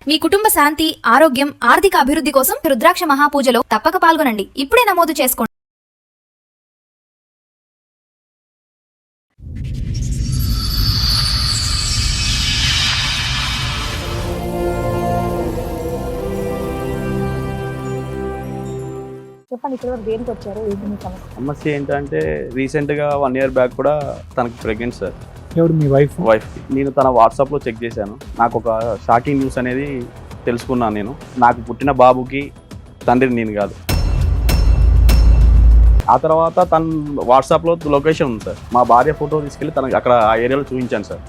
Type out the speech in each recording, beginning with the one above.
మీ కుటుంబ శాంతి, ఆరోగ్యం, ఆర్థిక అభివృద్ధి కోసం రుద్రాక్ష మహాపూజలో తప్పక పాల్గొనండి. ఇప్పుడే నమోదు చేసుకోండి. చెప్పండి, ఇక్కడ వరకు దేనికి వచ్చారు? ఏంటి మీ సమస్య? సమస్య ఏంటంటే రీసెంట్గా 1 year బ్యాక్ కూడా తనకి ప్రెగ్నెంట్ సార్. ఎవరు మీ వైఫ్కి నేను తన వాట్సాప్లో చెక్ చేశాను. నాకు ఒక షాకింగ్ న్యూస్ అనేది తెలుసుకున్నాను. నేను నాకు పుట్టిన బాబుకి తండ్రిని నేను కాదు. ఆ తర్వాత తన వాట్సాప్లో లొకేషన్ ఉంది సార్. మా భార్య ఫోటో తీసుకెళ్ళి తనకి అక్కడ ఆ ఏరియాలో చూపించాను సార్.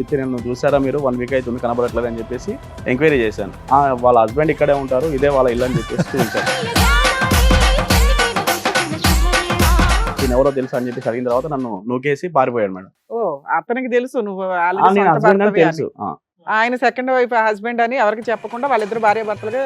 ఇది నేను చూసారా మీరు 1 week అవుతుంది కనబడట్లేదు అని చెప్పేసి ఎంక్వైరీ చేశాను. వాళ్ళ హస్బెండ్ ఇక్కడే ఉంటారు, ఇదే వాళ్ళ ఇల్లు అని చెప్పేసి చూపించాను. నేను ఎవరో తెలుసు అని చెప్పేసి అడిగిన తర్వాత నన్ను నూకేసి పారిపోయాడు మేడం. ఓ, అతనికి తెలుసు నువ్వు నేను హస్బెండ్ అని తెలుసు. ఆయన సెకండ్ వైఫ్ హస్బెండ్ అని ఎవరికి చెప్పకుండా వాళ్ళిద్దరు భార్య భర్తలుగా.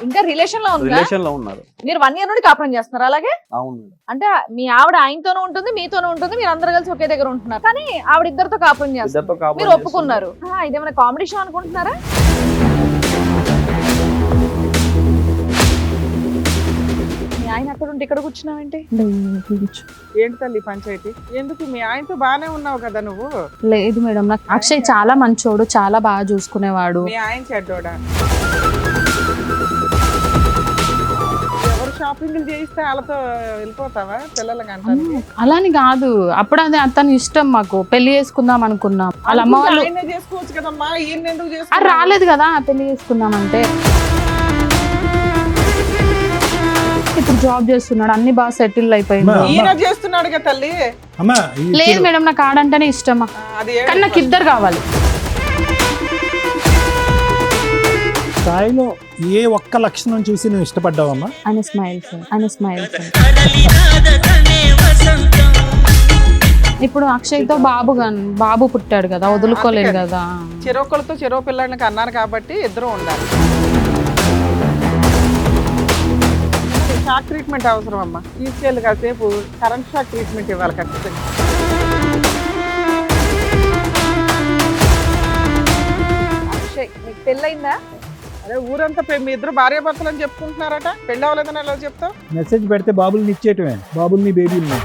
ఇంకా రిలేషన్ లో ఉందా? రిలేషన్ లో ఉన్నారు. మీరు 1 year నుండి కాపురం చేస్తున్నారు అలాగే? అవును మేడం. అంటే మీ ఆవిడ ఆయనతోనూ ఉంటుంది, మీతోనూ ఉంటుంది, మీరు అందరు కలిసి ఒకే దగ్గర ఉంటున్నారు. కానీ ఆవిడ ఇద్దరితో కాపురం చేస్తారు, మీరు ఒప్పుకున్నారు. ఇదేమైనా కామెడీ షో అనుకుంటున్నారా? మీ ఆయన అక్కడ ఉంటే ఇక్కడ కూర్చున్నావేంటి? ఏంటి తల్లి పంచాయతీ? ఎందుకు మీ ఆయనతో బానే ఉన్నావు కదా నువ్వు? లేదు మేడం, నాకు అక్షయ్ చాలా మంచోడు, చాలా బాగా చూసుకునేవాడు. మీ ఆయన చెడ్డోడా? ఎవరు షాపింగ్ చేయిస్తే వాళ్ళతో వెళ్ళిపోతావా పిల్లలకి అంటారు? అలాని కాదు, అప్పుడు అది అతని ఇష్టం. మాకు పెళ్లి చేసుకుందాం అనుకున్నాం. వాళ్ళ అమ్మ వాళ్ళు ఆయనే చేసుకోవచ్చు కదమ్మా, ఈయన ఎందుకు అది చేసుకో? రాలేదు కదా పెళ్లి చేసుకుందామంటే. ఇప్పుడు జాబ్ చేస్తున్నాడు, అన్ని బాగా సెటిల్ అయిపోయింది. ఈయన చేస్తున్నాడు కదా తల్లి. లేదు మేడం, నాకు ఆడంటేనే ఇష్టమా, అది కానీ నాకు ఇద్దరు కావాలి. స్థాయిలో ఏ ఒక్క లక్షణం చూసి నువ్వు ఇష్టపడ్డావమ్మా? అని స్మైల్స్, అని స్మైల్స్. ఇప్పుడు అక్షయ్తో బాబు పుట్టాడు కదా, వదులుకోలేదు కదా. చెరొకరితో చెరో పిల్లలకి అన్నారు కాబట్టి ఇద్దరు ఉండాలి. షాక్ ట్రీట్మెంట్ అవసరం అమ్మా, తీసుకెళ్ళి కాసేపు కరెంట్ షాక్ ట్రీట్మెంట్ ఇవ్వాలి ఖచ్చితంగా. అక్షయ్, నీకు పెళ్ళయిందా? అదే ఊరంతా మీ ఇద్దరు భార్య భర్తలు అని చెప్పుకుంటున్నారట, పెళ్ళి అవ్వలేదని ఎలా చెప్తావు? మెసేజ్ పెడితే బాబుల్ని ఇచ్చేయటమే, బాబుల్ని బేబీల్ని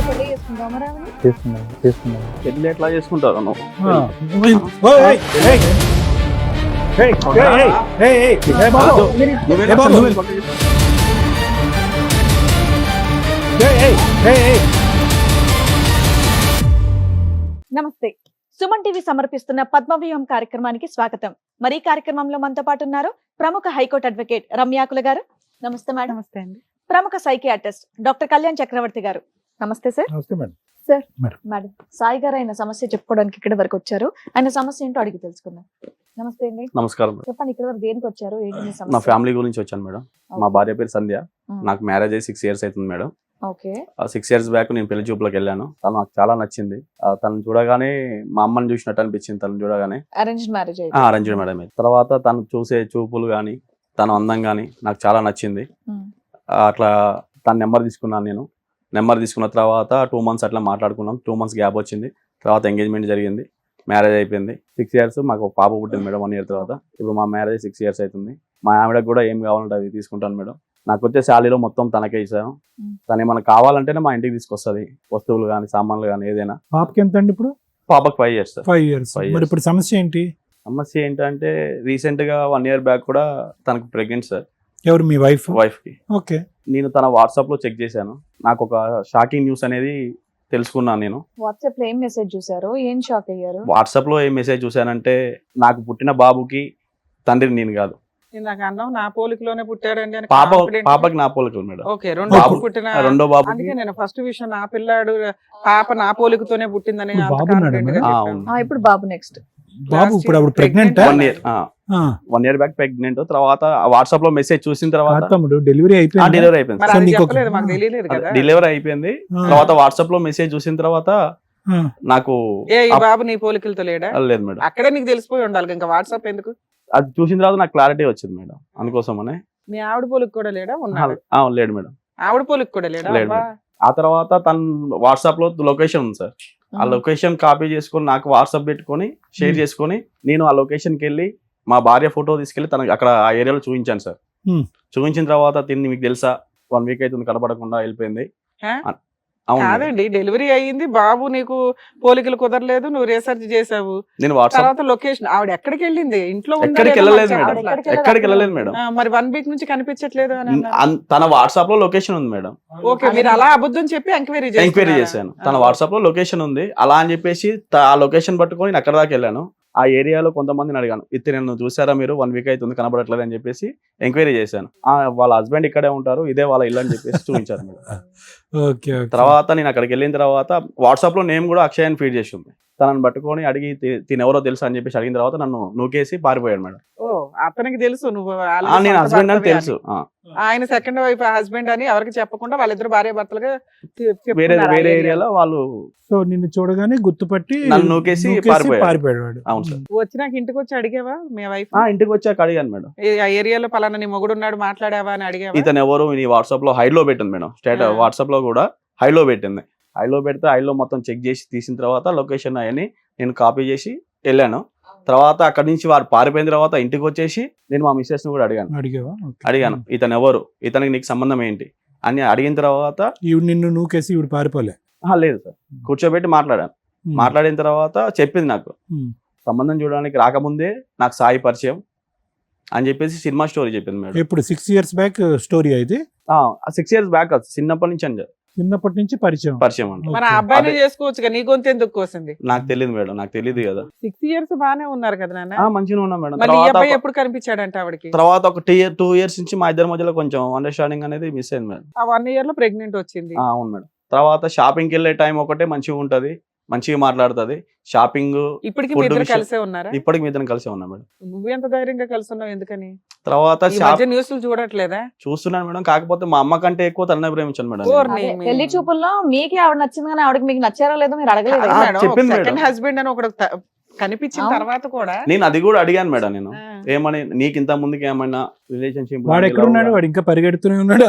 పెళ్లి చేసుకుంటావా మరి ఆమెని? చేసుకున్నాను. పెళ్ళి ఎట్లా చేసుకుంటారు నువ్వు? నమస్తే. సుమన్ టీవీ సమర్పిస్తున్న పద్మవ్యూహం కార్యక్రమానికి స్వాగతం. మరి ఈ కార్యక్రమంలో మనతో పాటు ఉన్నారు ప్రముఖ హైకోర్టు అడ్వకేట్ రమ్యాకుల గారు. నమస్తే మేడం. నమస్తే అండి. ప్రముఖ సైకియాట్రిస్ట్ డాక్టర్ కళ్యాణ్ చక్రవర్తి గారు. నమస్తే సార్. నమస్తే madam. Sir madam. Madam, Sai గారు ఆయన సమస్య చెప్పుకోవడానికి ఇక్కడ వరకు వచ్చారు. ఆయన సమస్య ఏంటో అడిగి తెలుసుకుందాం. నమస్తే అండి. నమస్కారం మేడం. చెప్పండి, ఇక్కడ వరకు దేనికి వచ్చారు? ఏంటి మీ నా సమస్య? ఫ్యామిలీ గురించి వచ్చాను మేడం. మా భార్య పేరు సంధ్య. నాకు మ్యారేజ్ అయ్యి 6 years అవుతుంది మేడం. ఓకే. 6 years బ్యాక్ నేను పెళ్లి చూపులకు వెళ్ళాను. తను నాకు చాలా నచ్చింది. తను చూడగానే మా అమ్మని చూసినట్టు అనిపించింది. తను చూడగానే అరేంజ్డ్ మ్యారేజ్ అరేంజ్డ్ మేడం. తర్వాత తను చూసే చూపులు కానీ తను అందం కానీ నాకు చాలా నచ్చింది. అట్లా తన నెంబర్ తీసుకున్నాను నేను. నెంబర్ తీసుకున్న తర్వాత 2 months అట్లా మాట్లాడుకున్నాం. 2 months గ్యాప్ వచ్చింది. తర్వాత ఎంగేజ్మెంట్ జరిగింది, మ్యారేజ్ అయిపోయింది. 6 years మాకు ఒక పాప పుట్టింది మేడం 1 year తర్వాత. ఇప్పుడు మా మ్యారేజ్ 6 years అవుతుంది. మా ఆవిడకి కూడా ఏం కావాలంటే అవి తీసుకుంటాను మేడం. నాకు వచ్చే శాలరీలో మొత్తం తనకే ఇచ్చాను. తను ఏమైనా కావాలంటేనే మా ఇంటికి తీసుకొస్తుంది, వస్తువులు కానీ సామాన్లు కానీ ఏదైనా. పాపకి ఎంత అండి ఇప్పుడు? పాపకి 5 years. 5 years. మరి ఇప్పుడు సమస్య ఏంటి? సమస్య ఏంటంటే రీసెంట్గా 1 year బ్యాక్ కూడా తనకు ప్రెగ్నెంట్ సార్. ఎవరు మీ వైఫ్కి? ఓకే. నేను తన వాట్సాప్లో చెక్ చేశాను. నాకు ఒక షాకింగ్ న్యూస్ అనేది తెలుసుకున్నాను. నేను వాట్సాప్ లో ఏం మెసేజ్ చూసారు? ఏం షాక్ అయ్యారు? వాట్సాప్లో ఏం మెసేజ్ చూశానంటే, నాకు పుట్టిన బాబుకి తండ్రిని నేను కాదు. నాకు అన్నం నా పోలికలోనే పుట్టాడండి అని. పాపకి నా పోలికలు మేడం. ఓకే, రెండో బాబు. అందుకే నేను ఫస్ట్ విషయం నా పిల్లాడు పాప నా పోలికతోనే పుట్టిందని. ఇప్పుడు బాబు నెక్స్ట్ బాబు ఇప్పుడు ఆవిడ ప్రెగ్నెంట్. 1 year back pregnant. తర్వాత వాట్సాప్ లో మెసేజ్ చూసిన తర్వాత డెలివరీ అయిపోయింది. డెలివరీ అయిపోయింది. తర్వాత వాట్సాప్ లో మెసేజ్ చూసిన తర్వాత నాకు ఈ బాబు నీ పోలికలతో లేడా? లేదు మేడం. అక్కడే నీకు తెలిసిపోయి ఉండాలి, ఇంకా వాట్సాప్ ఎందుకు? అది చూసిన తర్వాత నాకు క్లారిటీ వచ్చింది మేడం. అందుకోసమనే. మీ ఆవిడ పోలికి కూడా లేడా? ఉన్నాడు. లేడు మేడం. ఆవిడ పోలికి కూడా లేడా? ఆ తర్వాత తను వాట్సాప్ లో లొకేషన్ ఉంది సార్, ఆ లొకేషన్ కాపీ చేసుకొని నాకు వాట్సాప్ పెట్టుకొని షేర్ చేసుకొని నేను ఆ లొకేషన్కి వెళ్ళి మా భార్య ఫోటో తీసుకెళ్లి తనకి అక్కడ ఆ ఏరియాలో చూపించాను సార్. Hmm. చూపించిన తర్వాత తిని మీకు తెలుసా 1 వీక్ అవుతుంది కనపడకుండా వెళ్ళిపోయింది. హా? అవును మేడం. కాదండి, డెలివరీ అయ్యింది, బాబు నీకు పోలికలు కుదరలేదు, నువ్వు రీసెర్చ్ చేసావు, నేను వాట్సాప్ తర్వాత లొకేషన్ ఆవిడ ఎక్కడికి వెళ్ళింది, ఇంట్లో ఉందా ఎక్కడికి లేదా వెళ్ళలేదు మాకు మేడం, చెప్పట్లా. ఎక్కడికి వెళ్ళలేదు మేడం. మరి 1 వీక్ నుంచి కనిపించట్లేదు అని అన్నారు. తన వాట్సాప్ లో లొకేషన్ ఉంది మేడం. ఓకే, మీరు అలా అబద్ధం చెప్పి ఎంక్వైరీ ఎంక్వైరీ చేశాను, తన వాట్సాప్ లో లొకేషన్ ఉంది అలా అని చెప్పేసి ఆ లొకేషన్ పట్టుకొని నేను అక్కడ దాకా వెళ్ళాను. ఆ ఏరియాలో కొంతమందిని అడిగాను, ఇది నన్ను చూసారా మీరు 1 వీక్ అవుతుంది కనబడట్లేదు అని చెప్పేసి ఎంక్వైరీ చేశాను. వాళ్ళ హస్బెండ్ ఇక్కడే ఉంటారు, ఇదే వాళ్ళ ఇల్లు అని చెప్పేసి చూపించారు మేడం. ఓకే తర్వాత నేను అక్కడికి వెళ్ళిన తర్వాత వాట్సాప్ లో నేమ్ కూడా అక్షయ్ అని ఫీడ్ చేసి ఉంది. తనని పట్టుకొని అడిగి తిన ఎవరో తెలుసు అని చెప్పేసి అడిగిన తర్వాత నన్ను నూకేసి పారిపోయాడు మేడం. ఓ, అతనికి తెలుసు నువ్వు నేను హస్బెండ్ అని తెలుసు. ఆయన సెకండ్ వైఫ్ హస్బెండ్ అని ఎవరికి చెప్పకుండా వాళ్ళిద్దరు భార్య భర్తలుగా వేరే ఏరియాలో వాళ్ళు సో నిన్ను చూడగానే గుర్తుపట్టి నన్ను నూకేసి పారిపోయాడు వాడు. అవును సార్. వచ్చినాక ఇంటికి వచ్చి అడిగావా మీ వైఫ్? ఇంటికి వచ్చాక అడిగాను మేడం, ఆ ఏరియాలో పలానా నీ మొగుడు ఉన్నాడు మాట్లాడావా అని అడిగావా? ఇతను ఎవరు నీ వాట్సాప్ లో హైడ్ లో పెట్టింది మేడం, స్టేటస్ వాట్సాప్ లో కూడా హైడ్ లో పెట్టింది. హైడ్ లో పెడితే హైడ్ లో మొత్తం చెక్ చేసి తీసిన తర్వాత లొకేషన్ అవన్నీ నేను కాపీ చేసి వెళ్ళాను. తర్వాత అక్కడి నుంచి వారు పారిపోయిన తర్వాత ఇంటికి వచ్చేసి నేను మా మిస్సెస్ ని కూడా అడిగావా? ఓకే. అడిగాను ఇతను ఎవరు, ఇతనికి నీకు సంబంధం ఏంటి అని అడిగిన తర్వాత ఈవిడ నిన్ను నూకేసి ఈవిడ పారిపోలే. లేదు సార్, కూర్చోబెట్టి మాట్లాడాను. మాట్లాడిన తర్వాత చెప్పింది నాకు సంబంధం చూడడానికి రాకముందే నాకు సాయి పరిచయం అని చెప్పేసి సినిమా స్టోరీ చెప్పింది మేడం. ఇప్పుడు 6 years బ్యాక్ స్టోరీ అయితే 6 years బ్యాక్ చిన్నప్పటి నుంచి అండి చిన్నప్పటి నుంచి పరిచయం. అండి. మరి ఆ అబ్బాయిని చేసుకోవచ్చు, నీ గొంతు ఎందుకు కోసింది? నాకు తెలియదు మేడం, నాకు తెలియదు కదా. 6 years బానే ఉన్నారు కదా నాన్న. మంచిగా ఉన్నా మేడం. మళ్ళీ ఈ అబ్బాయి ఎప్పుడు కనిపించాడంట ఆవిడకి? తర్వాత ఒక 2 years నుంచి మా ఇద్దరి మధ్యలో కొంచెం అండర్స్టాండింగ్ అనేది మిస్ అయింది మేడం. ఆ 1 year లో ప్రెగ్నెంట్ వచ్చింది. అవును మేడం. తర్వాత షాపింగ్కి వెళ్ళే టైం ఒకటే మంచిగా ఉంటది, మంచిగా మాట్లాడుతుంది. షాపింగ్ ఇప్పటికి food మీ ఇద్దరు విషయం- కలిసే ఉన్నారా? ఇప్పటికి మీ ఇద్దరం కలిసి ఉన్నాం మేడం. నువ్వు ఎంత ధైర్యంగా కలిసి ఉన్నావు ఎందుకని? తర్వాత ఈ మధ్య న్యూస్లు చూడట్లేదా? చూస్తున్నాను మేడం, కాకపోతే మా అమ్మ కంటే ఎక్కువ తననే ప్రేమించాను మేడం. ఓర్ని అదే, మీ- పెళ్లి చూపుల్లో మీకే ఆవిడ నచ్చింది కానీ ఆవిడకి మీకు నచ్చారో లేదో మీరు అడగలేదు. కాదు మేడం, చెప్పింది మేడం. సెకండ్ హస్బెండ్ అని ఒకడు కనిపించిన అవును. తర్వాత కూడా నేను అది కూడా అడిగాను మేడం, నేను ఆ, ఏమని నీకు ఇంత ముందుకి ఏమైనా రిలేషన్షిప్ వాడు ఎక్కడున్నాడు? వాడు ఇంకా పరిగెడుతూనే ఉన్నాడు.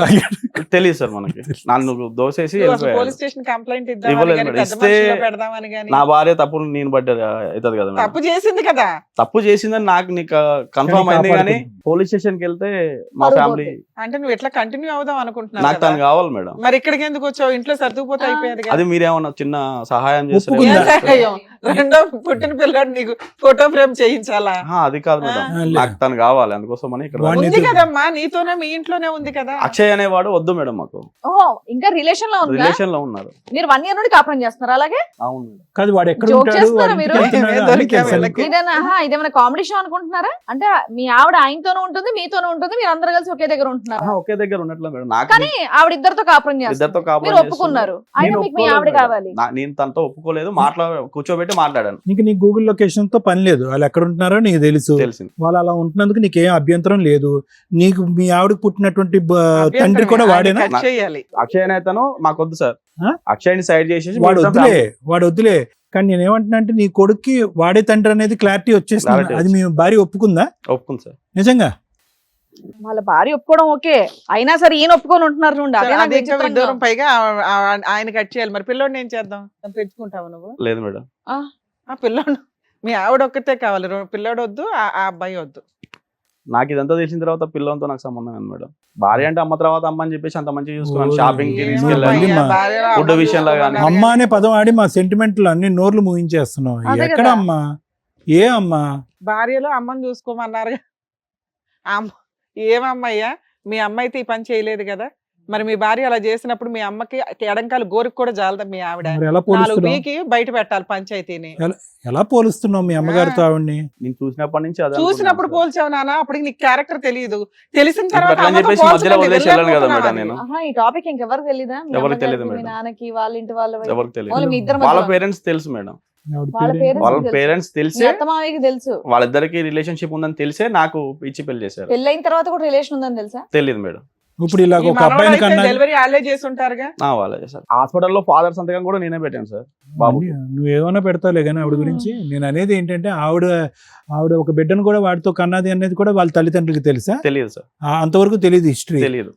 తెలియదు సార్ మనకి. నన్ను దోసేసి నువ్వు అసలు వెళ్ళిపోయాడు. పోలీస్ స్టేషన్ కంప్లైంట్ ఇద్దామని ఇవ్వలేదు కానీ మేడం. పెద్ద ఇస్తే మనుషుల్లో పెడదామని కానీ నా భార్య తప్పులు నేను పడ్డా అవుతుంది కదా మేడం. తప్పు చేసింది కదా. తప్పు చేసిందని నాకు నీకు కన్ఫర్మ్ కానీ అయింది, కానీ కాపాడుతుంది. పోలీస్ స్టేషన్ కి వెళ్తే మా పరువు ఫ్యామిలీ అంటే నువ్వు ఎట్లా కంటిన్యూ అవుదాం అనుకుంటున్నావు నాకు కదా. తను కావాలి మేడం. మరి ఇక్కడికి ఎందుకు వచ్చావు? ఇంట్లో సర్దుకుపోతే అయిపోయేది కదా. అది మీరేమన్నా చిన్న సహాయం చేస్తారు ఒప్పుకుందా? ఏం సహాయం? రెండో పుట్టిన పిల్లాడు నీకు ఫోటో ఫ్రేమ్ చేయించాలా? అది కాదు మేడం, ఆ, లే. నాకు తను కావాలి, అందుకోసం అని ఇక్కడ వాడిని ఉంది కదమ్మా, నీతోనే మీ ఇంట్లోనే ఉంది కదా. అక్షయ్ అనేవాడు వద్దు మేడం, మాకు ఓహో, ఇంకా రిలేషన్ లో ఉందా? రిలేషన్ లో ఉన్నారు. మీరు 1 year నుండి కాపురం చేస్తున్నారు అలాగే? అవును మేడం. కాదు వాడు ఎక్కడ Joke ఉంటాడు? చేస్తున్నారా వాడి మీరు? ఇంటికి వెళ్తున్నాడా? దొరికా అన్ని తెలుసా వీళ్ళకి? నీకు? ఇదేమైనా కామెడీ షో అనుకుంటున్నారా? అంటే మీ ఆవిడ ఆయనతోనూ ఉంటుంది మీతోనూ ఉంటుంది, మీరు అందరు కలిసి ఒకే దగ్గర ఉంటున్నారు. ఒకే దగ్గర ఉన్నట్లే మేడం. నాకు కానీ ఆవిడ ఇద్దరితో కాపురం చేస్తారు, ఇద్దరితో కాపురం మీరు చేస్తుంది. ఒప్పుకున్నారు. అయినా నేను మీకు మీ ఆవిడ ఒప్పుకోలేదు కావాలి. మేడం. నేను తనతో ఒప్పుకోలేదు, కూర్చోబెట్టి మాట్లాడాను, నీకు గూగుల్ లొకేషన్ తో పని లేదు, వాళ్ళు ఎక్కడ ఉంటున్నారో నీకు తెలుసు. తెలిసింది. వాళ్ళు అలా ఉంటున్నందుకు నీకేం అభ్యంతరం లేదు. నీకు మీ ఆవిడకు పుట్టినటువంటి తండ్రి కూడా వాడేనా? కట్ చేయాలి. అక్షయ్ అనేతను మాకొద్దు సార్, ఆ? అక్షయ్ని సైడ్ చేసేసి వాడు వద్దులే. కానీ నేను ఏమంటున్నా అంటే నీ కొడుక్కి వాడే తండ్రి అనేది క్లారిటీ వచ్చేసింది. Clarity అది మీ భార్య ఒప్పుకుందా ఒప్పుకుంది సార్. నిజంగా? వాళ్ళ భార్య ఒప్పుకోవడం ఓకే, అయినా సరే ఈయన ఒప్పుకొని ఉంటున్నారు చూడండి, అదే నాకు అది ఇంకా విచిత్రంగా విడ్డూరం. ఉంది. పైగా ఆయన కట్ చేయాలి. మరి పిల్లోడిని ఏం చేద్దాం? పెంచుకుంటావు నువ్వు? లేదు మేడం. ఆ పిల్లోడు మీ ఆవిడ ఒక్కతే కావాలి, పిల్లోడు వద్దు, ఆ అబ్బాయి వద్దు. నాకు ఇదంతా తెలిసిన తర్వాత పిల్లలతో నాకు సంబంధం ఉంది మేడం. భార్య అంటే అమ్మ తర్వాత అమ్మ అని చెప్పేసి అంత మంచిగా చూసుకున్నాను. ఓ, షాపింగ్ కి ఏమో తీసుకెళ్ళాను. మళ్ళీ మా- ఫుడ్ విషయంలో కానీ. అమ్మ అనే పదం ఆడి మా సెంటిమెంట్లు అన్ని నోర్లు ముగించేస్తున్నావు. అదే ఎక్కడ కదా. అమ్మా? ఏ అమ్మా? భార్యలో అమ్మని చూసుకోమన్నారు. అమ్మ ఏమమ్మయ్యా, మీ అమ్మ అయితే ఈ పని చేయలేదు కదా. మరి మీ భార్య అలా చేసినప్పుడు మీ అమ్మకి ఎడంకాలు గోరికి కూడా జాలదా మీ ఆవిడ? మరి ఎలా 4 పోలుస్తున్నావు? వీకి బయట పెట్టాలి పంచాయతీని. ఎలా పోలుస్తున్నావు మీ అమ్మగారితో ఆవిడ్ని? నేను చూసినప్పటి నుంచి అదే చూసినప్పుడు అనుకున్నాను సార్. పోల్చావు నాన్న, అప్పటికి నీకు క్యారెక్టర్ తెలియదు. తెలిసిన ఇప్పుడు తర్వాత అట్లా అని అమ్మతో చెప్పేసి మధ్యలో పోల్చకండి, వదిలేసి వెళ్ళను కదా వెళ్ళకపోతున్నావా మేడం నేను. అని. ఆహా, ఈ టాపిక్ ఇంకెవరికి తెలీదా? మీ ఎవరికి అమ్మగారికి, తెలీదు మీ మేడం. నాన్నకి, వాళ్ళ ఇంటి వాళ్ళ ఎవరికి తెలియదు. ఓన్లీ మీ ఇద్దరి వాళ్ళ మధ్యలో. పేరెంట్స్ తెలుసు మేడం. ఆవిడ వాళ్ళ పేరేంటి? పేరెంట్స్ వాళ్ళ తెలుసు. పేరెంట్స్ మీ తెలిసే అత్తమామకి తెలుసు. వాళ్ళిద్దరికి రిలేషన్షిప్ ఉందని తెలిసే నాకు ఇచ్చి పెళ్లి చేశారు. పెళ్ళైన తర్వాత కూడా రిలేషన్ ఉందని తెలుసా? తెలియదు మేడం. ఇప్పుడు ఇలా ఒక అబ్బాయిని కన్నా డెలివరీ వాళ్ళే చేసి ఉంటారుగా. వాళ్ళే చేశారు. హాస్పిటల్లో ఫాదర్ సంతకం కూడా నేనే పెట్టాను సార్ బాబు. నువ్వేమన్నా పెడతావులే కానీ ఆవిడ గురించి. నేను అనేది ఏంటంటే ఆవిడ ఒక బిడ్డను కూడా వాడితో కన్నది అనేది కూడా వాళ్ళ తల్లిదండ్రులకి తెలుసా? తెలియదు సార్, అంతవరకు తెలియదు హిస్టరీ. తెలియదు.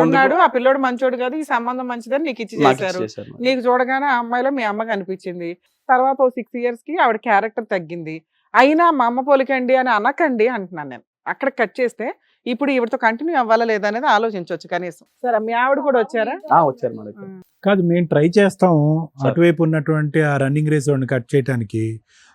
ఉన్నాడు ఆ పిల్లోడు మంచోడు కాదు, ఈ సంబంధం మంచిదని నీకు ఇచ్చి చేశారు. నీకు చూడగానే ఆ అమ్మాయిలో మీ అమ్మకి అనిపించింది. తర్వాత 6 years కి ఆవిడ క్యారెక్టర్ తగ్గింది. అయినా మా అమ్మ పోలికండి అని అనకండి అంటున్నాను నేను. అక్కడ కట్ చేస్తే ఇప్పుడు ఈవిడతో కంటిన్యూ అవ్వాలా లేదా అనేది ఆలోచించవచ్చు కనీసం. సరే మీ ఆవిడ కూడా వచ్చారా? వచ్చారు మేడం. కాదు, మేము ట్రై చేస్తాము అటువైపు ఉన్నటువంటి ఆ రన్నింగ్ రేస్ వాడిని కట్ చేయడానికి.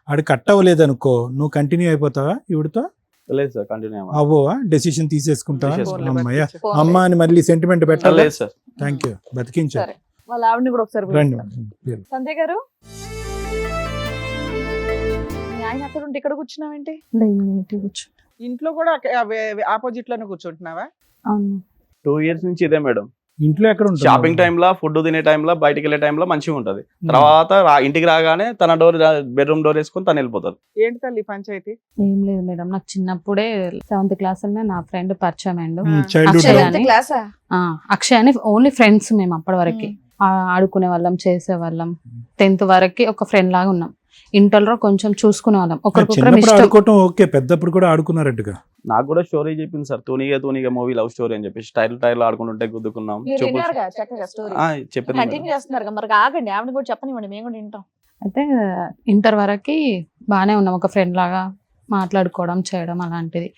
ఆడు కట్ అవ్వలేదు అనుకో, నువ్వు కంటిన్యూ అయిపోతావా ఈవిడతో? లేదు సార్, కంటిన్యూ అవ్వవా? డెసిషన్ తీసేసుకుంటావా? తీసేసుకుంటా. అమ్మయ్య, అమ్మ అని మళ్ళీ సెంటిమెంట్ పెట్టాలి. లేదు సార్. Thank you, బతికించారు. సరే, వాళ్ళ ఆవిడని కూడా ఒకసారి రండి. పిలుస్తాను. సంధ్య గారు, మీ ఆయన అక్కడ ఉంటే ఇక్కడ కూర్చున్నావేంటి? ఇంట్లో కూడా ఆపోజిట్ లోనే కూర్చుంటున్నావా? అవును. 2 years నుంచి ఇదే మేడం. ఇంట్లో ఎక్కడ ఉంటుంది? షాపింగ్ టైంలో, ఫుడ్ తినే టైంలో, బయటికి వెళ్ళే టైంలో మంచిగా ఉంటది. తర్వాత ఇంటికి రాగానే తన బెడ్రూమ్ డోర్ వేసుకొని తను వెళ్ళిపోతారు. ఏంటి తల్లి పంచాయతీ? ఏం లేదు మేడం, నాకు చిన్నప్పుడే 7th class నా ఫ్రెండ్ పరిచయం అయ్యిండు. చైల్డ్హుడ్ అక్షయ్ లో. అని. క్లాసా? అక్షయ్ అని ఓన్లీ ఫ్రెండ్స్ మేము అప్పటి వరకు. ఆడుకునే వాళ్ళం, చేసే వాళ్ళం. 10th వరకు ఒక ఫ్రెండ్ లాగా ఉన్నాం. ఇంటర్లో కొంచెం చూసుకునే వాళ్ళం, ఒకరికొకరు చిన్నప్పుడు ఇష్టం. ఆడుకోవటం ఓకే, పెద్దప్పుడు కూడా ఆడుకున్నారట్టుగా. నాకు కూడా స్టోరీ చెప్పింది సార్, తూనిగా మూవీ లవ్ స్టోరీ అని చెప్పేసి టైర్ ఆడుకుంటుంటే గుద్దుకున్నాం. మీరు విన్నారుగా చక్కగా స్టోరీ. చెప్పింది కంటిన్యూ చేస్తున్నారు మరి, ఆగండి, ఆవిడ కూడా చెప్పనివ్వండి, మేము కూడా వింటాం. అయితే ఇంటర్ వరకు బాగానే ఉన్నాం, ఒక ఫ్రెండ్ లాగా మాట్లాడుకోవడం చేయడం అలాంటిది.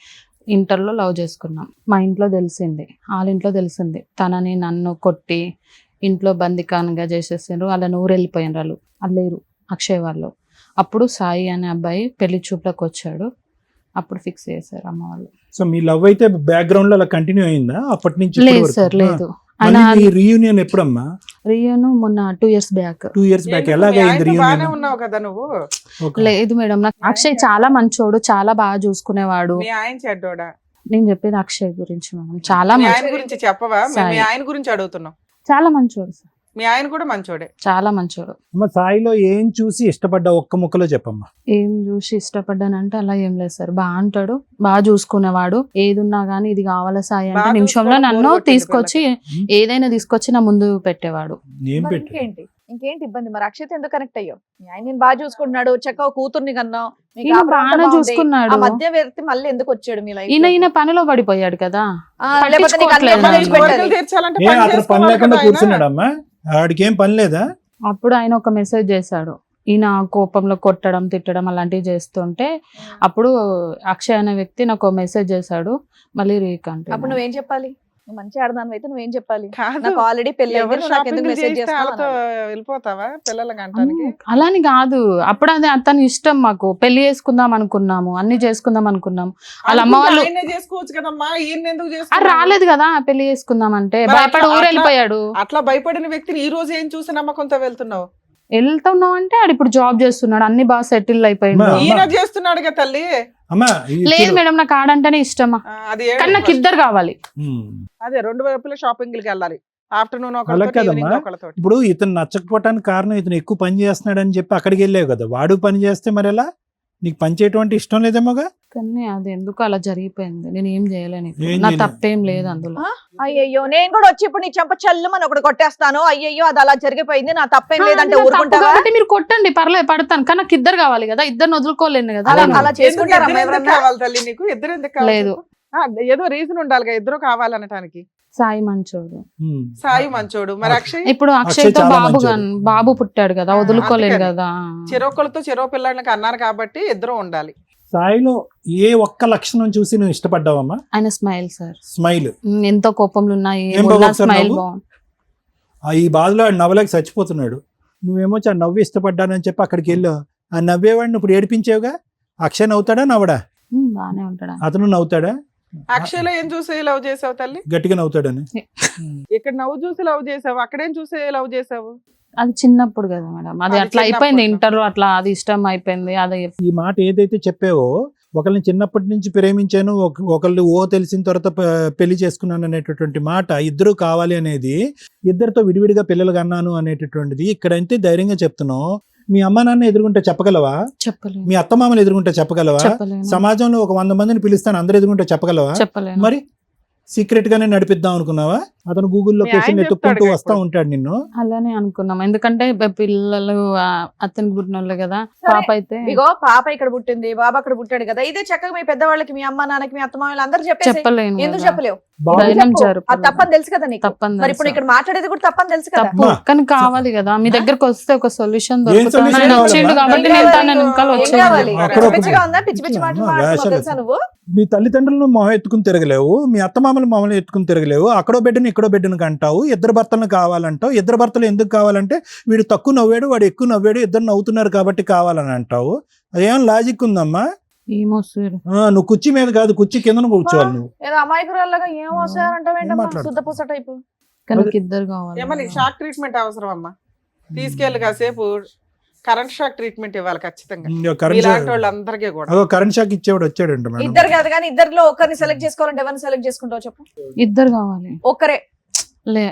ఇంటర్లో లవ్ చేసుకున్నాం. మా ఇంట్లో తెలిసింది, వాళ్ళ ఇంట్లో తెలిసింది. తనని నన్ను కొట్టి ఇంట్లో బందికాన్గా చేసేసారు. వాళ్ళ ఊరు వెళ్ళిపోయినారు, వాళ్ళు లేరు అక్షయ్ వాళ్ళు. అప్పుడు సాయి అనే అబ్బాయి పెళ్లి చూపులకు వచ్చాడు. అప్పుడు ఫిక్స్ చేశారు అమ్మ వాళ్ళు. సో మీ లవ్ అయితే బ్యాక్గ్రౌండ్ లో అలా కంటిన్యూ అయిందా అప్పటి నుంచి? లేదు సార్, లేదు. రీయూనియన్ ఎప్పుడమ్మా? రియన్ మొన్న 2 years బ్యాక్. 2 years back. ఎలాగైంది బాగానే రీయూనియన్? ఉన్నావు కదా నువ్వు? లేదు మేడం, నాకు అక్షయ్ చాలా మంచోడు, చాలా బాగా చూసుకునేవాడు. మీ ఆయన చెడ్డోడా? నేను చెప్పేది అక్షయ్ గురించి మేడం. చాలా మీ ఆయన మంచి, గురించి చెప్పవా? మీ సాయి. ఆయన గురించి అడుగుతున్నాం. చాలా మంచోడు సార్, మీ ఆయన కూడా మంచోడే. చాలా మంచోడు. అమ్మ, సాయిలో ఏం చూసి ఇష్టపడ్డా ఒక్క ముక్కలో చెప్పమ్మా. ఏం చూసి ఇష్టపడ్డానంటే అలా ఏం లేదు సార్. బాగా అంటాడు, బాగా చూసుకునేవాడు. ఏది ఉన్నా గానీ ఇది కావాలా సాయి అంటే బాగా నిమిషంలో చూసుకోవడం నన్ను బోర్ తీసుకొచ్చి పిల్లకి. ఏదైనా తీసుకొచ్చి నా ముందు పెట్టేవాడు. ఏం మరి పెట్టి? ఇంకేంటి ఇబ్బంది? మరి అక్షయ్ ఎందుకు కనెక్ట్ అయ్యో? మీ ఆయన నేను బాగా చూసుకుంటున్నాడు, చక్కగా కూతుర్ని కన్నావు, మీకు ఈయన ఆభరణం బాగానే బాగుంది. చూసుకున్నాడు. ఆ మధ్య వ్యక్తి మళ్ళీ ఎందుకు వచ్చాడు మీ లైఫ్? ఈయన పనిలో పడిపోయాడు కదా. లేకపోతే నీకు అన్ని పట్టించుకోవట్లేదు ఇబ్బందులు నన్ను. పెట్టాలి. కోరికలు తీర్చాలంటే ఏ పని అతను పని చేసుకోవాలి లేకుండా కదా ఆయన. కూర్చున్నాడమ్మా? ఆడికి ఏం పని లేదా? అప్పుడు ఆయన ఒక మెసేజ్ చేశాడు. ఈయన కోపంలో కొట్టడం, తిట్టడం అలాంటివి చేస్తుంటే అప్పుడు అక్షయ్ అనే వ్యక్తి నాకు మెసేజ్ చేశాడు. మళ్ళీ రీకంటే అప్పుడు నువ్వేం చెప్పాలి? నువ్వు మంచి ఆడదాని అయితే నువ్వేం చెప్పాలి? కాదు. నాకు ఆల్రెడీ పెళ్లి అయింది, ఎవరు నువ్వు నాకు ఎందుకు షాపింగ్ మెసేజ్ చేస్తే వాళ్ళతో చేస్తావు? వెళ్ళిపోతావా పిల్లలకి అంటానికి? అలాని కాదు, అప్పుడు అది అతని ఇష్టం. మాకు పెళ్లి చేసుకుందాం అనుకున్నాము, అన్ని చేసుకుందాం అనుకున్నాము. వాళ్ళ అమ్మ వాళ్ళు ఆయన్నే చేసుకోవచ్చు కదమ్మా, ఈయన ఎందుకు అది చేసుకున్నావు? రాలేదు కదా పెళ్లి చేసుకుందాం అంటే, మరి భయపడి అట్లా- ఊరు వెళ్ళిపోయాడు. అట్లా భయపడిన వ్యక్తిని ఈ రోజు ఏం చూసి నమ్మకంతో వెళ్తున్నావు? వెళ్తున్నావు అంటే ఆడు ఇప్పుడు జాబ్ చేస్తున్నాడు, అన్ని బాగా సెటిల్ అయిపోయింది. అమ్మా. ఈయన చేస్తున్నాడుగా తల్లి. అమ్మా లేదు మేడం, నాకు ఆడంటేనే ఇష్టమా. అది కానీ నాకు ఇద్దరు కావాలి. అదే 2 వైపుల షాపింగ్లకి వెళ్ళాలి. ఆఫ్టర్నూన్ అలా ఒకళ్ళతో, కదమ్మా. ఈవినింగ్ ఒకళ్ళతో. ఇప్పుడు ఇతను నచ్చకపోవటానికి కారణం ఇతను ఎక్కువ పని చేస్తున్నాడని చెప్పి అక్కడికి వెళ్ళావు కదా. వాడు పని చేస్తే మరి ఎలా? నీకు పని చేయటం అంటే ఇష్టం లేదేమోగా? కానీ అది ఎందుకు అలా జరిగిపోయింది, నేను ఏం చేయలేను. ఇప్పుడు. ఏం నా చేయలేదు. తప్పేం లేదు అందులో. అయ్యయ్యో, నేను కూడా వచ్చి ఇప్పుడు నీ చెంప చల్లుమని ఒకటి కొట్టేస్తాను. అయ్యయ్యో, అది అలా జరిగిపోయింది, నా తప్పేం లేదంటే అది నా తప్పు ఊరుకుంటావా? కాబట్టి మీరు కొట్టండి, పర్లేదు, పడతాను. కానీ నాకు ఇద్దరు కావాలి కదా, ఇద్దరిని వదులుకోలేను కదా. అలా నేను- అలా ఎందుకు చేసుకుంటారా ఇద్దరు ఎందుకు ఎవరన్నా? కావాలి తల్లి నీకు? ఇద్దరు ఎందుకు కావాలి? లేదు. ఏదో రీజన్ ఉండాలిగా ఇద్దరు కావాలనటానికి. సాయి మంచోడు. సాయి మంచోడు, మరి అక్షయ్ ఇప్పుడు అక్షయ్ అక్షయ్ తో చాలా బాబు మంచోడు. బాబు పుట్టాడు కదా, వదులుకోలేను అందుకని. కదా. చెరొకళ్ళతో చెరో పిల్లలకి అన్నారు కాబట్టి ఇద్దరు ఉండాలి. సాయిలో ఏ ఒక్క లక్షణం చూసి నువ్వు ఇష్టపడ్డావమ్మా? ఆయన స్మైల్ సార్. స్మైల్. ఎంతో కోపంలో ఉన్నాయి, ఏం బాబు ఒకసారి స్మైల్ నవ్వు? బాగుంది. ఈ బాధలో ఆడు నవ్వలేక చచ్చిపోతున్నాడు. నువ్వేమో నవ్వు ఇష్టపడ్డానని చెప్పి అక్కడికి వెళ్ళావు. ఆ నవ్వేవాడిని ఇప్పుడు ఏడిపించావుగా. అక్షయ్ నవ్వుతాడా నవ్వడా? బానే ఉంటాడు. అతను నవ్వుతాడా? అక్షయ్లో ఏం చూసి లవ్ చేసావు తల్లి? గట్టిగా నవ్వుతాడని. ఇక్కడ నవ్వు చూసి లవ్ చేసావు, అక్కడేం చూసి లవ్ చేసావు? అది చిన్నప్పుడు కదా మేడం, అది అది అట్లా అయిపోయింది. చిన్నప్పుడు. ఇంటర్ అట్లా అది ఇష్టం అయిపోయింది. అది ఈ మాట ఏదైతే చెప్పావో, ఒకళ్ళని చిన్నప్పటి నుంచి ప్రేమించాను, ఒకళ్ళు తెలిసిన తర్వాత పెళ్లి చేసుకున్నాను అనేటటువంటి మాట, ఇద్దరు కావాలి అనేది, ఇద్దరితో విడివిడిగా పిల్లలు కన్నాను అనేటటువంటిది ఇక్కడంటే ధైర్యంగా చెప్తున్నావు. మీ అమ్మ నాన్న ఎదుర్కొంటే చెప్పగలవా? చెప్పలేను. మీ అత్తమామలు ఎదుర్కొంటే చెప్పగలవా? చెప్పలేను. సమాజంలో ఒక 100 మందిని పిలుస్తాను, అందరు ఎదుర్కొంటే చెప్పగలవా? చెప్పలేను. మరి సీక్రెట్ గానే నడిపిద్దాం అనుకున్నావా? అతను గూగుల్ మీ లొకేషన్ ఆయన ఎత్తుక్కుంటూ చెప్తాడుగా వస్తా ఇప్పుడు. ఉంటాడు నిన్ను. అలానే అనుకున్నాం, ఎందుకంటే పిల్లలు అతనికి పుట్టినోళ్ళు కదా. సరే. పాప అయితే ఇగో పాప ఇక్కడ పుట్టింది, బాబు అక్కడ పుట్టాడు కదా, ఇదే చక్కగా మీ పెద్దవాళ్ళకి, మీ అమ్మ నాన్నకి, మీ అత్తమామలు అందరూ చెప్పేసి చెప్పలేను ఎందుకు కదా. చెప్పలేవు? బాబు ఎందుకు ధైర్యం చెప్పు? జరుపు. అది తప్పని తెలుసు కదా నీకు. తప్పని మరి ఇప్పుడు తెలుసు. ఇక్కడ మాట్లాడేది కూడా తప్పని తెలుసు కదా. తప్పు, అమ్మా. కానీ కావాలి కదా. మీ దగ్గరకు వస్తే ఒక సొల్యూషన్ ఏం solution దొరుకుతుంది. కావాలమ్మా? వచ్చిండు కాబట్టి ఏం నేను కావాలి? తన వెనకాల ఏం వచ్చేది. కావాలి? అక్కడ పిచ్చి ఒక- పిచ్చిగా ఉందా? పిచ్చి పిచ్చి మాటలు అమ్మా, మాట్లాడుతున్నావు వేషాలు. తెలుసా నువ్వు? మీ తల్లిదండ్రులను మొహం ఎత్తుకుని తిరగలేవు, మీ అత్తమామలు మొహం ఎత్తుకుని తిరగలేవు, అక్కడో బిడ్డను ఇక్కడో బిడ్డను అంటావు, ఇద్దరు భర్తలను కావాలంటావు. ఇద్దరు భర్తలు ఎందుకు కావాలంటే వీడు తక్కువ నవ్వాడు, వాడు ఎక్కువ నవ్వాడు, ఇద్దరు నవ్వుతున్నారు కాబట్టి కావాలని అంటావు. అదేం లాజిక్ ఉందమ్మా? ఏమో సార్, నువ్వు కుర్చీ మీద కాదు, కుర్చీ కింద కూర్చోవాలి నువ్వు. ఏదో అమాయకురాల్లాగా ఏం వస్తారంటావేంటమ్మా? మాట్లాడుతున్నావు? శుద్ధ పూస టైపు. కానీ నాకు ఇద్దరు కావాలి. ఏమని షాక్ ట్రీట్మెంట్ అవసరం అమ్మా? తీసుకెళ్ళి కాసేపు కరెంట్ షాక్ ట్రీట్మెంట్ ఇవ్వాలి ఖచ్చితంగా కరెంట్ ఇలాంటి వాళ్ళందరికీ కూడా. అదో కరెంట్ షాక్ ఇచ్చేవాడు వచ్చాడంట మేడం. ఇద్దరు కాదు కానీ ఇద్దరిలో ఒకరిని సెలెక్ట్ చేసుకోవాలంటే ఎవరిని సెలెక్ట్ చేసుకుంటావు చెప్పు? ఇద్దరు కావాలి. ఒక్కరే. లే,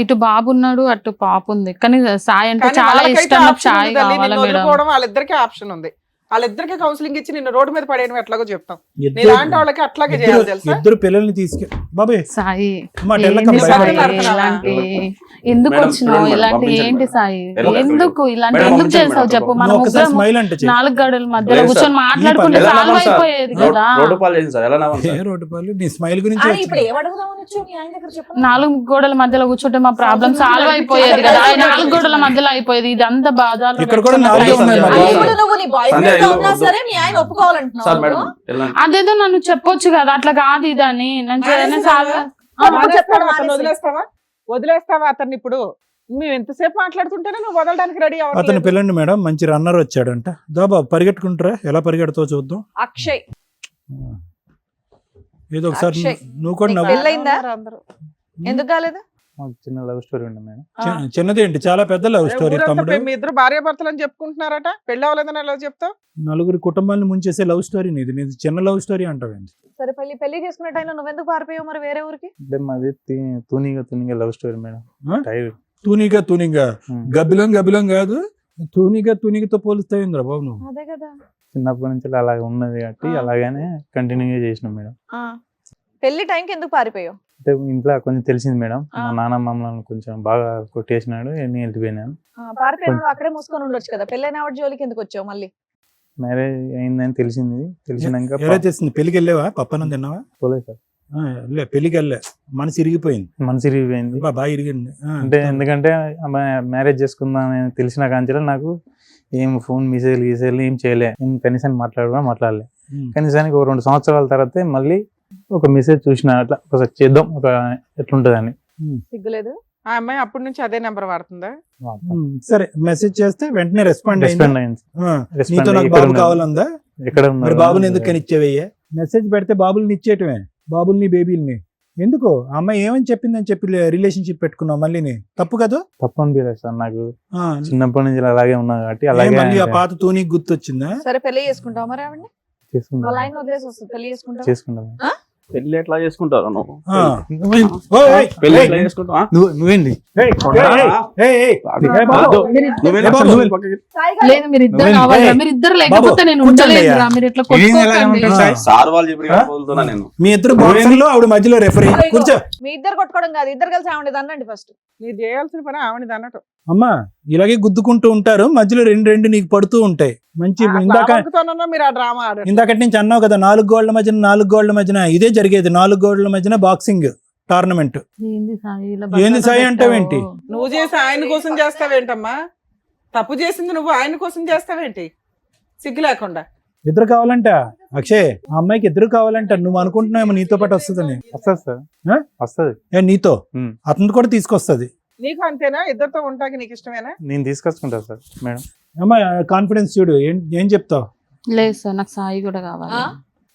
ఇటు బాబు ఉన్నాడు, అటు పాప ఉంది. కానీ సాయి అంటే కానీ చాలా వాళ్ళకైతే ఇష్టం. నాకు ఆప్షన్ సాయి ఉంది తల్లి, కావాలా నిన్ను మేడం? వదులుకోవడం వాళ్ళిద్దరికీ ఆప్షన్ ఉంది. వాళ్ళిద్దరికి కౌన్సిలింగ్ ఇచ్చి నిన్ను రోడ్డు మీద పడేయడం ఎట్లాగో చెప్తాం. ఇద్దరు- ఇలాంటి వాళ్ళకి అట్లాగే చేయాలి తెలుసా? ఇద్దరు పిల్లల్ని తీసుకె బాబే సాయి అమ్మా, ఏంటి టెల్లకమ్మ సాయి? భయపడుతున్నావా? ఇలాంటి ఎందుకు మేడం, వచ్చినావు? మేడం, ఇలాంటి పంపించండి ఏంటి మేడం. సాయి? ఎలా ఎందుకు ఇలాంటి మేడం, ఎందుకు పంపించండి చేసావు మేడం. చెప్పు? మన నువ్వు ఒకసారి ముగ్గురం స్మైల్ అంటే చెయ్యి. 4 గడుల మధ్యలో లేదు కూర్చొని సార్. మాట్లాడుకుంటే ఎలా సాల్వ్ నవ్వాలి సార్? అయిపోయేది కదా. రోడ్డు పాలు చేసింది సార్, ఎలా నవ్వాలి ఏ సార్? రోడ్డు పాలు నీ స్మైల్ గురించి ఆ, ఇప్పుడు ఏమడుగుదామని వచ్చావు మీ ఆయన దగ్గర చెప్పు? 4 గోడల మధ్యలో కూర్చుంటే మా ప్రాబ్లం సాల్వ్ అయిపోయేది కదా. 4 గోడల మధ్యలో అయిపోయేది. ఇదంతా బాధలు. ఇక్కడ కూడా 4 ఉన్నాయి మరి. అది ఇప్పుడు నువ్వు నీ బాయ్ సంధ్య, ఫ్రెండ్ తో ఇల్లు ఉన్నా వద్దు. సరే మీ ఆయన ఒప్పుకోవాలంటున్నావు సార్ మేడం నువ్వు? వెళ్ళండి. అదేదో నన్ను చెప్పొచ్చు కదా, అట్లా కాదు ఇదని. నేను చేయనే సాల్వ్. మానేస్తావా? అతన్ని మానేసి. వదిలేస్తావా అతన్ని? ఇప్పుడు మేము ఎంతసేపు మాట్లాడుతుంటేనే నువ్వు వదలడానికి రెడీ అతను అవ్వట్లేదు. పిల్లండి మేడం, మంచి రన్నర్ వచ్చాడంట. దాబా పరిగెట్టుకుంటారా, ఎలా పరిగెడతావు చూద్దాం. అక్షయ్, ఏదో ఒకసారి అక్షయ్, నువ్వు కూడా నీకు నవ్వు. పెళ్ళయిందా? అందరూ. ఎందుకు కాలేదు? మాకు చిన్న లవ్ స్టోరీ ఉంది మేడం. చిన్నది ఏంటి, చాలా పెద్ద లవ్ స్టోరీ ఊరంతా తమ్ముడు. మీ ఇద్దరు భార్య భర్తలు అని చెప్పుకుంటున్నారట, పెళ్ళి అవ్వలేదని ఎలా చెప్తావు? నలుగురి కుటుంబాన్ని ముంచేసే లవ్ స్టోరీ నీది. నీది చిన్న లవ్ స్టోరీ అంటావేంటి? సరే పెళ్లి చేసుకునే టైంలో నువ్వెందుకు పారిపోయావు మరి వేరే ఊరికి? అంటే మాది తూనిగా లవ్ స్టోరీ మేడం. ఆ? టైర్ తూనిగా గబ్బిలం కాదు, తూనిగతో పోలుస్తాయిందిరా బాబు నువ్వు. అదే కదా. చిన్నప్పటి నుంచి అలాగ ఉన్నది కాబట్టి అలాగానే కంటిన్యూగా చేసినాం మేడం. ఆ, పెళ్లి టైంకి ఎందుకు పారిపోయావు? అంటే ఇంట్లో కొంచెం తెలిసింది మేడం, ఆ. మా నాన్న మమ్మల్ని కొంచెం బాగా కొట్టేసినాడు, నేను వెళ్ళిపోయినాను. పారిపోయినాడు అక్కడే మూసుకొని ఉండొచ్చు కదా. పెళ్ళైన ఆవిడ జోలికి ఎందుకు వచ్చావు మళ్ళీ? మ్యారేజ్ అయిందని తెలిసినాక ఎలా తెలిసింది? పెళ్లికి వెళ్ళావా? పప్పనం తిన్నావా? పోలేదు సార్. పెళ్లికి వెళ్ళా, మనసు ఇరిగిపోయింది. మనసు ఇరిగిపోయింది. బాగా ఇరిగింది. అంటే ఎందుకంటే మ్యారేజ్ చేసుకుందాం తెలిసిన కాంచెలో నాకు ఏం ఫోన్ మెసేజ్లు ఏం చేయలే, ఏం కనీసం మాట్లాడలే. కనీసానికి ఒక 2 సంవత్సరాల తర్వాత మళ్ళీ ఒక మెసేజ్ చూసిన, అట్లా ఒకసారి చేద్దాం ఒక ఎట్లుంటది అని. సిగ్గులేదు? ఆ అమ్మాయి అప్పటి నుంచి అదే నెంబర్ వాడుతుందా? సరే, మెసేజ్ చేస్తే వెంటనే రెస్పాండ్ రెస్పాండ్ అయింది. నీతో నాకు బాబు కావాలందా? ఎక్కడ మరి బాబుని ఎందుకు కనిచ్చేవయ్యా? మెసేజ్ పెడితే బాబుల్ని ఇచ్చేయటమే, బాబుల్ని బేబీల్ని. ఎందుకు ఆ అమ్మాయి ఏమని చెప్పిందని చెప్పి రిలేషన్షిప్ పెట్టుకున్నావు మళ్ళీ? తప్పు కదా? తప్పు అనిపించలేదు సార్ నాకు. ఆ, చిన్నప్పటి నుంచి అలాగే ఉన్నా కాబట్టి ఏ అలాగే మళ్ళీ ఆ పాత తూనికి గుర్తొచ్చిందా? సరే పెళ్లి చేసుకుంటావు మరి ఆవిడని? వాళ్ళ ఆయన వదిలేసి వస్తుంది, పెళ్లి చేసుకుంటావు? చేసుకుంటాం. పెళ్లి ఎట్లా చేసుకుంటారు నువ్వు? ఆ. ఓయ్, పెళ్లి ఏయ్, ఎట్లా చేసుకుంటావా? నువ్వేంది ఏయ్, ఏయ్, ఏయ్, ఏయ్, బాబు. నువ్వెళ్ళి బాబు, అసలు పక్కకి. లేదు, మీరు ఇద్దరు నువ్వేంటి? కావాలి. ఏయ్, మీరు ఇద్దరు బాబు, లేకపోతే నేను కూర్చోండి ఉండలేదురా. అయ్యా. మీరు ఇట్లా ఏం ఎలాగ కొట్టుకోకండి. ఉంటారు సార్? సార్ వాళ్ళు చెప్పి వదులుతున్నా నేను. మీ ఇద్దరు బాక్సింగ్ లో ఆవిడ మధ్యలో రెఫరీ. కూర్చో. మీ ఇద్దరు కొట్టుకోవడం కాదు, ఇద్దరు కలిసి ఆవిడ అనండి ఫస్ట్. మీరు చేయాల్సిన పని ఆవిడది అన్నట్టు. అమ్మా, ఇలాగే గుద్దుకుంటూ ఉంటారు, మధ్యలో రెండు నీకు పడుతూ ఉంటాయి. మంచి డ్రామాతోనన్నా మీరు ఆ డ్రామా ఆడారు. ఇందాకటి నుంచి అన్నావు కదా, 4 గోళ్ల మధ్యన ఇదే జరిగేది. 4 గోళ్ల మధ్యన బాక్సింగ్ టోర్నమెంట్. ఏంది సాయి ఇలా ఏంది సాయి బట్టలు అంటావేంటి? పెట్టావు? నువ్వు చేసి ఆయన కోసం చేస్తావేంటమ్మా? తప్పు చేసింది నువ్వు ఆయన కోసం చేస్తావేంటి సిగ్గు లేకుండా? ఇద్దరు కావాలంట అక్షయ్, ఆ అమ్మాయికి ఇద్దరు కావాలంట. నువ్వు అనుకుంటున్నావేమో నీతో పాటు వస్తుందని. వస్తుంది సార్, ఆ? వస్తుంది. నీతో ఉమ్. అతను కూడా తీసుకొస్తుంది. నీకు అంతేనా? ఇద్దరితో ఉంటాకి నీకు ఇష్టమేనా? నేను తీసుకొచ్చుకుంటా సార్ మేడం. అమ్మా, కాన్ఫిడెన్స్ చూడు. ఏం చెప్తావు లేదు సార్, నాకు సాయి కూడా కావాలి.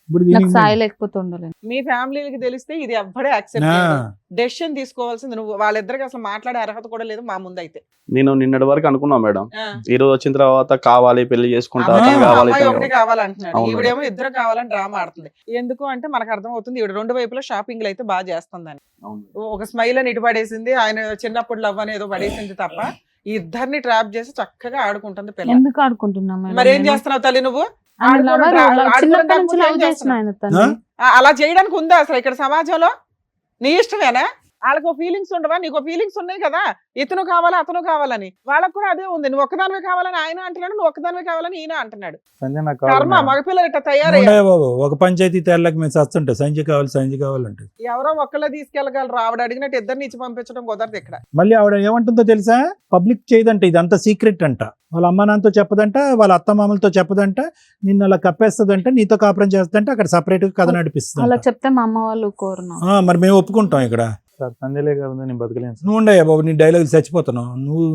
ఇప్పుడు నాకు దీనికి? సాయి లేకపోతే ఉండలేను. మీ ఫ్యామిలీకి తెలిస్తే ఇది ఎవ్వడే యాక్సెప్ట్ ఆ, చేయడు. డెసిషన్ తీసుకోవాల్సింది నువ్వు. వాళ్ళిద్దరికి అసలు మాట్లాడే అర్హత కూడా లేదు మా ముందు అయితే. నేను నిన్నటి వరకు అనుకున్నా మేడం, ఈ రోజు వచ్చిన తర్వాత కావాలి పెళ్లి చేసుకుంటా, అమ్మాయి అతను కావాలి, అమ్మాయి ఇతను ఒకటి కావాలి. కావాలంటున్నాడు, అవును. ఈవిడేమో ఇద్దరు కావాలని డ్రామా ఆడుతుంది. ఎందుకు అంటే మనకు అర్థం అవుతుంది ఈవిడ 2 వైపులా షాపింగ్లు అయితే బాగా చేస్తుందని. అవును. ఒక స్మైల్ అని ఇటు పడేసింది, ఆయన చిన్నప్పుడు లవ్ అని ఏదో పడేసింది తప్ప ఈ ఇద్దరిని ట్రాప్ చేసి చక్కగా ఆడుకుంటుంది పిల్ల. ఎందుకు ఆడుకుంటున్నాం మేడం? మరి ఏం నేను? చేస్తున్నావు తల్లి నువ్వు? ఆయన ఆడుకోవడం lover, ఆడుకోవడం చిన్నప్పటి నుంచి కాకపోతే లవ్ ఏం చేసిన చేస్తున్నావు? ఆయన తను. ఆ? అలా చేయడానికి ఉందా అసలు ఇక్కడ సమాజంలో? నీ ఇష్టమేనా? వాళ్ళకు ఫీలింగ్స్ ఉండవా? నీకు ఫీలింగ్స్ ఉన్నాయి కదా, ఇతను కావాలి అతను కావాలని. వాళ్ళకు కూడా అదే ఉంది. నువ్వు ఒక్కదానివే కావాలని ఆయన అంటున్నాడు, నువ్వు ఒక్కదానివే కావాలని ఈయన అంటున్నాడు. సంజయ్ నాకు కర్మ, కావాలి మేడం. మగపిల్లలు ఇట్లా తయారయ్యారు. ఉండయా బాబు, ఒక పంచాయతీ తేర్లకు మేము చస్తుంటే సంజయ్ కావాలంటే ఎవరో ఒక్కళ్ళే తీసుకెళ్ళగలరు. ఆవిడ అడిగినట్టు ఇద్దరిని ఇచ్చి పంపించడం కుదరదు ఇక్కడ. మళ్ళీ ఆవిడ ఏమంటుందో తెలుసా, పబ్లిక్ చేయదంట, ఇదంతా సీక్రెట్ అంట, వాళ్ళ అమ్మా నాన్నతో చెప్పదంట, వాళ్ళ అత్త మామలతో చెప్పదంట, నిన్ను అలా కప్పేస్తుందంట, నీతో కాపురం చేస్తుందంటే అక్కడ సపరేట్ గా కథ నడిపిస్తుంది. అలా చెప్తే మా అమ్మ వాళ్ళు కోరును. మరి మేము ఒప్పుకుంటాం ఇక్కడ. సార్ సంజయ్ లేక నేను బతకలేను సార్. నువ్వు ఉండయా బాబు, నీ డైలాగ్ చచ్చిపోతున్నావు నువ్వు,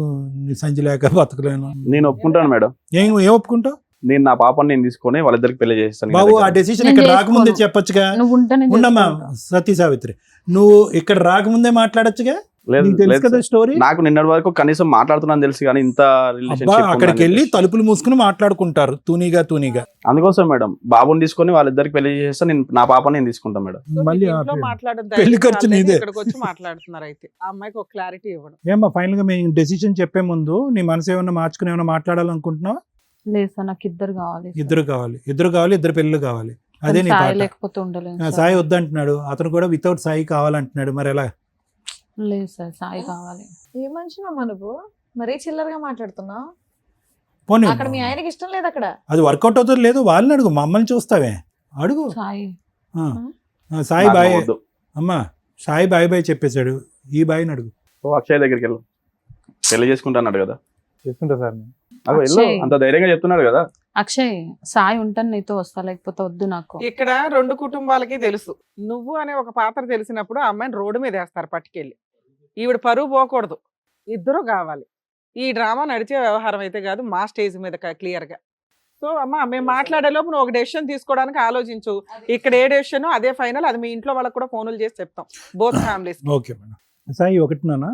నీ సంజయ్ లేక బతకలేను. నేను ఒప్పుకుంటాను మేడం. ఏం ఒప్పుకుంటావు నేను నా పాపని నేను తీసుకొని వాళ్ళిద్దరికి పెళ్లి చేస్తాను. బాబు? ఆ డెసిషన్ ఇక్కడ రాకముందే చెప్పొచ్చుగా. నువ్వు ఉంటేనే ఉండమ్మా సతీ సావిత్రి, నువ్వు ఇక్కడ రాకముందే మాట్లాడొచ్చుగా. లేదు, నీకు తెలుసు లేదు కదా సార్. స్టోరీ. నాకు నిన్నటి వరకు కనీసం మాట్లాడుతున్నాను తెలుసు, కానీ ఇంత అబ్బా, రిలేషన్షిప్ అక్కడికి వెళ్ళి తలుపులు మూసుకుని మాట్లాడుకుంటారు తూనీగా. అందుకోసం మేడం బాబుని తీసుకొని వాళ్ళిద్దరికి పెళ్లి చేస్తే నేను నా పాపని నేను తీసుకుంటాను మేడం. సో మళ్ళీ మీకు ఆ ఇంట్లో పెళ్లి- మాట్లాడొద్దు, పెళ్లి ఖర్చు వాళ్ళేమో నీదే. ఇక్కడికి వచ్చి మాట్లాడుతున్నారు. అయితే ఆ అమ్మాయికి ఒక క్లారిటీ ఇవ్వడం. ఏమ్మా ఫైనల్ గా మేము డెసిషన్ చెప్పే ముందు నీ మనసు ఏమన్నా మార్చుకుని ఏమన్నా మాట్లాడాలనుకుంటున్నావు? లేదు సార్, నాకు ఇద్దరు కావాలి సార్. ఇద్దరు కావాలి, ఇద్దరు పెళ్ళిళ్ళు కావాలి. అదే నీ సాయి పాట. లేకపోతే ఉండలేదు ఆ, సార్. సాయి వద్దంటున్నాడు, అతను కూడా వితౌట్ సాయి కావాలంటున్నాడు. మరి ఎలా? లేదు సార్, సాయి కావాలి. ఏ మనిషి అమ్మ నువ్వు, మరీ చిల్లరగా మాట్లాడుతున్నావు. పోనీ అక్కడ మీ ఆయనకి ఇష్టం లేదు అక్కడ. అది వర్కౌట్ అవుతుంది లేదు, వాళ్ళని అడుగు, మమ్మల్ని చూస్తావే అడుగు. సాయి ఆ. సాయి నాకు బాయ్ వద్దు. అమ్మా, సాయి బాయ్ చెప్పేశాడు, ఈ బాయ్ని అడుగు. ఓ అక్షయ్ దగ్గరికి వెళ్ళు, పెళ్లి చేసుకుంటాన్నాడు కదా. చేసుకుంటా సార్ నేను. అగో వెళ్ళు, అక్షయ్. అంత ధైర్యంగా చెప్తున్నాడు కదా. అక్షయ్, సాయి ఉంటాను నీతో వస్తా, లేకపోతే వద్దు నాకు. ఇక్కడ రెండు కుటుంబాలకి తెలుసు, నువ్వు అనే ఒక పాత్ర తెలిసినప్పుడు ఆ అమ్మాయిని రోడ్డు మీద వేస్తారు పట్టుకెళ్ళి. ఈవిడ పరువు పోకూడదు, ఇద్దరు కావాలి. ఈ డ్రామా నడిచే వ్యవహారం అయితే కాదు, మా స్టేజ్ మీద క్లియర్ గా. సో అమ్మ, మేము మాట్లాడే లోపు నువ్వు ఒక డెసిషన్ తీసుకోవడానికి ఆలోచించు. ఇక్కడ ఏ డెసిషన్ అదే ఫైనల్. అది మీ ఇంట్లో వాళ్ళకి కూడా ఫోన్లు చేసి చెప్తాం, both families. Okay madam. Sai ఒకటినా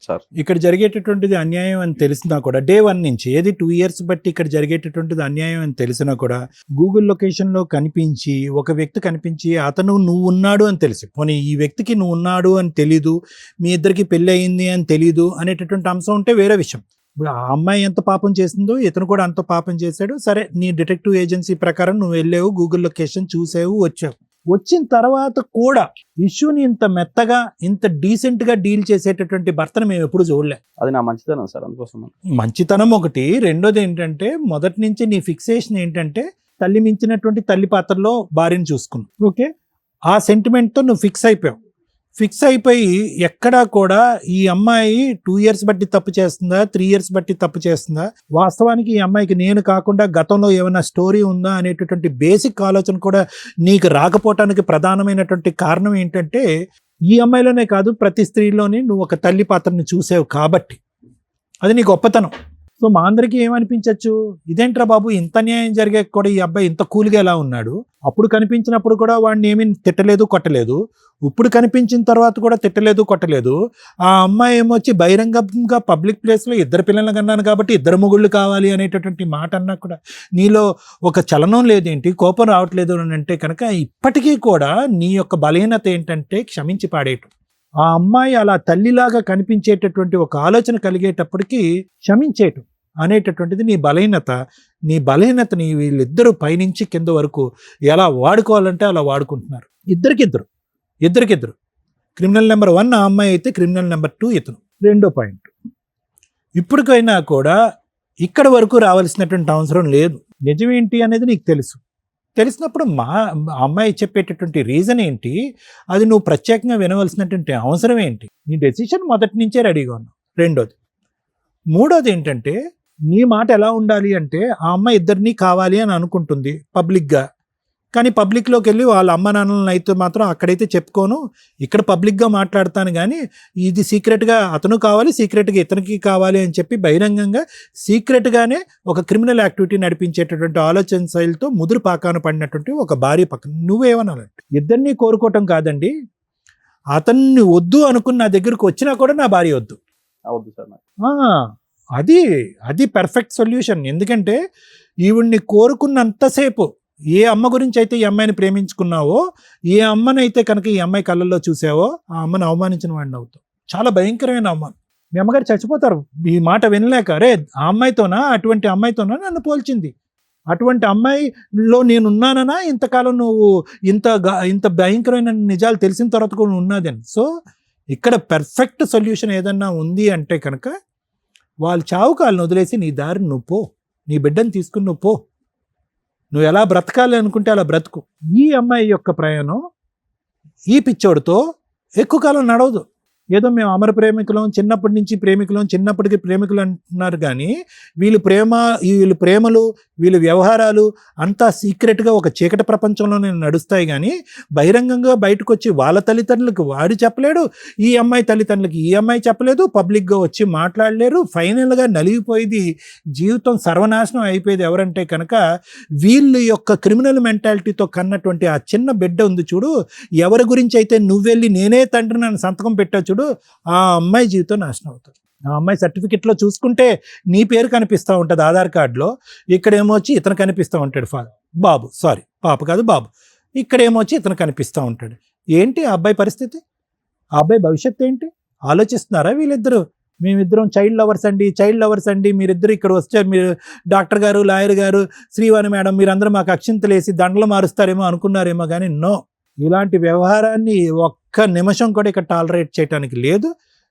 సార్, ఇక్కడ జరిగేటటువంటిది అన్యాయం అని తెలిసినా కూడా డే 1 నుంచి, ఏది 2 years బట్టి ఇక్కడ జరిగేటటువంటిది అన్యాయం అని తెలిసినా కూడా గూగుల్ లొకేషన్లో కనిపించి, ఒక వ్యక్తి కనిపించి అతను నువ్వు ఉన్నాడు అని తెలిసి, పోనీ ఈ వ్యక్తికి నువ్వు ఉన్నాడు అని తెలీదు, మీ ఇద్దరికి పెళ్ళి అయింది అని తెలీదు అనేటటువంటి అంశం ఉంటే వేరే విషయం. ఇప్పుడు ఆ అమ్మాయి ఎంత పాపం చేసిందో ఇతను కూడా అంత పాపం చేశాడు. సరే, నీ డిటెక్టివ్ ఏజెన్సీ ప్రకారం నువ్వు వెళ్ళావు, గూగుల్ లొకేషన్ చూసావు, వచ్చావు. వచ్చిన తర్వాత కూడా ఇష్యూని ఇంత మెత్తగా, ఇంత డీసెంట్ గా డీల్ చేసేటటువంటి భర్తను మేము ఎప్పుడు చూడలే. అది నా మంచితనం సార్, అందుకోసం. మంచితనం ఒకటి. రెండోది ఏంటంటే, మొదటి నుంచి నీ ఫిక్సేషన్ ఏంటంటే తల్లి మించినటువంటి తల్లి పాత్రలో భార్యను చూసుకున్నావు. ఓకే, ఆ సెంటిమెంట్తో నువ్వు ఫిక్స్ అయిపోయి ఎక్కడా కూడా ఈ అమ్మాయి 2 years బట్టి తప్పు చేస్తుందా, 3 years బట్టి తప్పు చేస్తుందా, వాస్తవానికి ఈ అమ్మాయికి నేను కాకుండా గతంలో ఏమైనా స్టోరీ ఉందా అనేటటువంటి బేసిక్ ఆలోచన కూడా నీకు రాకపోవటానికి ప్రధానమైనటువంటి కారణం ఏంటంటే, ఈ అమ్మాయిలోనే కాదు ప్రతి స్త్రీలోని నువ్వు ఒక తల్లి పాత్రని చూసావు కాబట్టి. అది నీ గొప్పతనం. సో మా అందరికీ ఏమనిపించవచ్చు, ఇదేంట్రా బాబు ఇంత న్యాయం జరిగే కూడా ఈ అబ్బాయి ఇంత కూల్గా ఎలా ఉన్నాడు, అప్పుడు కనిపించినప్పుడు కూడా వాడిని ఏమీ తిట్టలేదు కొట్టలేదు, ఇప్పుడు కనిపించిన తర్వాత కూడా తిట్టలేదు కొట్టలేదు. ఆ అమ్మాయి ఏమొచ్చి బహిరంగంగా పబ్లిక్ ప్లేస్లో ఇద్దరు పిల్లలు కన్నాను కాబట్టి ఇద్దరు మొగుళ్ళు కావాలి అనేటటువంటి మాట అన్నా కూడా నీలో ఒక చలనం లేదేంటి, కోపం రావట్లేదు అని అంటే కనుక ఇప్పటికీ కూడా నీ యొక్క బలహీనత ఏంటంటే క్షమించి పాడేయటం. ఆ అమ్మాయి అలా తల్లిలాగా కనిపించేటటువంటి ఒక ఆలోచన కలిగేటప్పటికీ క్షమించేయటం అనేటటువంటిది నీ బలహీనత. నీ బలహీనతని వీళ్ళిద్దరూ పైనుంచి కింద వరకు ఎలా వాడుకోవాలంటే అలా వాడుకుంటున్నారు. ఇద్దరికిద్దరు. క్రిమినల్ నెంబర్ 1 ఆ అమ్మాయి అయితే, క్రిమినల్ నెంబర్ 2 ఇతను. రెండో పాయింట్, ఇప్పటికైనా కూడా ఇక్కడ వరకు రావాల్సినటువంటి అవసరం లేదు. నిజమేంటి అనేది నీకు తెలిసినప్పుడు మా అమ్మాయి చెప్పేటటువంటి రీజన్ ఏంటి, అది నువ్వు ప్రత్యేకంగా వినవలసినటువంటి అవసరం ఏంటి, నీ డెసిషన్ మొదటి నుంచే రెడీగా ఉన్నావు. మూడోది ఏంటంటే, నీ మాట ఎలా ఉండాలి అంటే, ఆ అమ్మాయి ఇద్దరినీ కావాలి అని అనుకుంటుంది పబ్లిక్గా, కానీ పబ్లిక్లోకి వెళ్ళి వాళ్ళ అమ్మ నాన్నలను అయితే మాత్రం అక్కడైతే చెప్పుకోను, ఇక్కడ పబ్లిక్గా మాట్లాడతాను, కానీ ఇది సీక్రెట్గా అతను కావాలి, సీక్రెట్గా ఇతనికి కావాలి అని చెప్పి బహిరంగంగా సీక్రెట్గానే ఒక క్రిమినల్ యాక్టివిటీ నడిపించేటటువంటి ఆలోచన శైలితో ముదురు పాకాన పడినటువంటి ఒక భార్య పక్కన నువ్వేమనాలంటే, ఇద్దరినీ కోరుకోవటం కాదండి, అతన్ని వద్దు అనుకుని నా దగ్గరకు వచ్చినా కూడా నా భార్య వద్దు. అవద్దు సార్ నాకు. అది పర్ఫెక్ట్ సొల్యూషన్. ఎందుకంటే ఈవిడ్ని కోరుకున్నంతసేపు ఏ అమ్మ గురించి అయితే ఈ అమ్మాయిని ప్రేమించుకున్నావో, ఏ అమ్మనైతే కనుక ఈ అమ్మాయి కళ్ళల్లో చూసావో, ఆ అమ్మని అవమానించిన వాడిని అవుతావు. చాలా భయంకరమైన అవమానం. మీ అమ్మగారు చచ్చిపోతారు ఈ మాట వినలేక. రే, ఆ అమ్మాయితోనా, అటువంటి అమ్మాయితోనా నన్ను పోల్చింది, అటువంటి అమ్మాయిలో నేను ఉన్నానన్నా ఇంతకాలం నువ్వు ఇంత భయంకరమైన నిజాలు తెలిసిన తర్వాత కూడా ఉన్నదని. సో ఇక్కడ పెర్ఫెక్ట్ సొల్యూషన్ ఏదన్నా ఉంది అంటే కనుక వాళ్ళు చావు కాళ్ళని వదిలేసి నీ దారి నువ్వు పో, నీ బిడ్డను తీసుకుని నువ్వు పో, నువ్వు ఎలా బ్రతకాలి అనుకుంటే అలా బ్రతుకు. ఈ అమ్మాయి యొక్క ప్రయాణం ఈ పిచ్చోడితో ఎక్కువ కాలం నడవదు. ఏదో మేము అమర ప్రేమికులం, చిన్నప్పటి నుంచి ప్రేమికులం, చిన్నప్పటికి ప్రేమికులు అంటున్నారు కానీ వీళ్ళు ప్రేమలు వీళ్ళ వ్యవహారాలు అంతా సీక్రెట్గా ఒక చీకటి ప్రపంచంలోనే నడుస్తాయి. కానీ బహిరంగంగా బయటకు వచ్చి వాళ్ళ తల్లిదండ్రులకు వాడు చెప్పలేడు, ఈ అమ్మాయి తల్లిదండ్రులకి ఈ అమ్మాయి చెప్పలేదు, పబ్లిక్గా వచ్చి మాట్లాడలేరు. ఫైనల్గా నలిగిపోయేది, జీవితం సర్వనాశనం అయిపోయేది ఎవరంటే కనుక వీళ్ళ యొక్క క్రిమినల్ మెంటాలిటీతో కన్నటువంటి ఆ చిన్న బిడ్డ ఉంది చూడు. ఎవరి గురించి అయితే నువ్వెళ్ళి నేనే తండ్రి నన్ను సంతకం పెట్టా చూడు, ఆ అమ్మాయి జీవితం నాశనం అవుతుంది. ఆ అమ్మాయి సర్టిఫికెట్లో చూసుకుంటే నీ పేరు కనిపిస్తూ ఉంటుంది ఆధార్ కార్డులో, ఇక్కడేమో వచ్చి ఇతను కనిపిస్తూ ఉంటాడు బాబు, సారీ పాప కాదు బాబు, ఇక్కడేమో వచ్చి ఇతను కనిపిస్తూ ఉంటాడు. ఏంటి ఆ అబ్బాయి పరిస్థితి? ఆ అబ్బాయి భవిష్యత్తు ఏంటి ఆలోచిస్తున్నారా వీళ్ళిద్దరూ? మేమిద్దరం చైల్డ్ లవర్స్ అండి, మీరిద్దరు ఇక్కడ వస్తే మీరు డాక్టర్ గారు, లాయర్ గారు, శ్రీవాణి మేడం మీరందరూ మాకు అక్షింతలేసి దండలు మారుస్తారేమో అనుకున్నారేమో కానీ నో, ఇలాంటి వ్యవహారాన్ని ఒక్క నిమిషం కూడా ఇక్కడ టాలరేట్ చేయడానికి లేదు.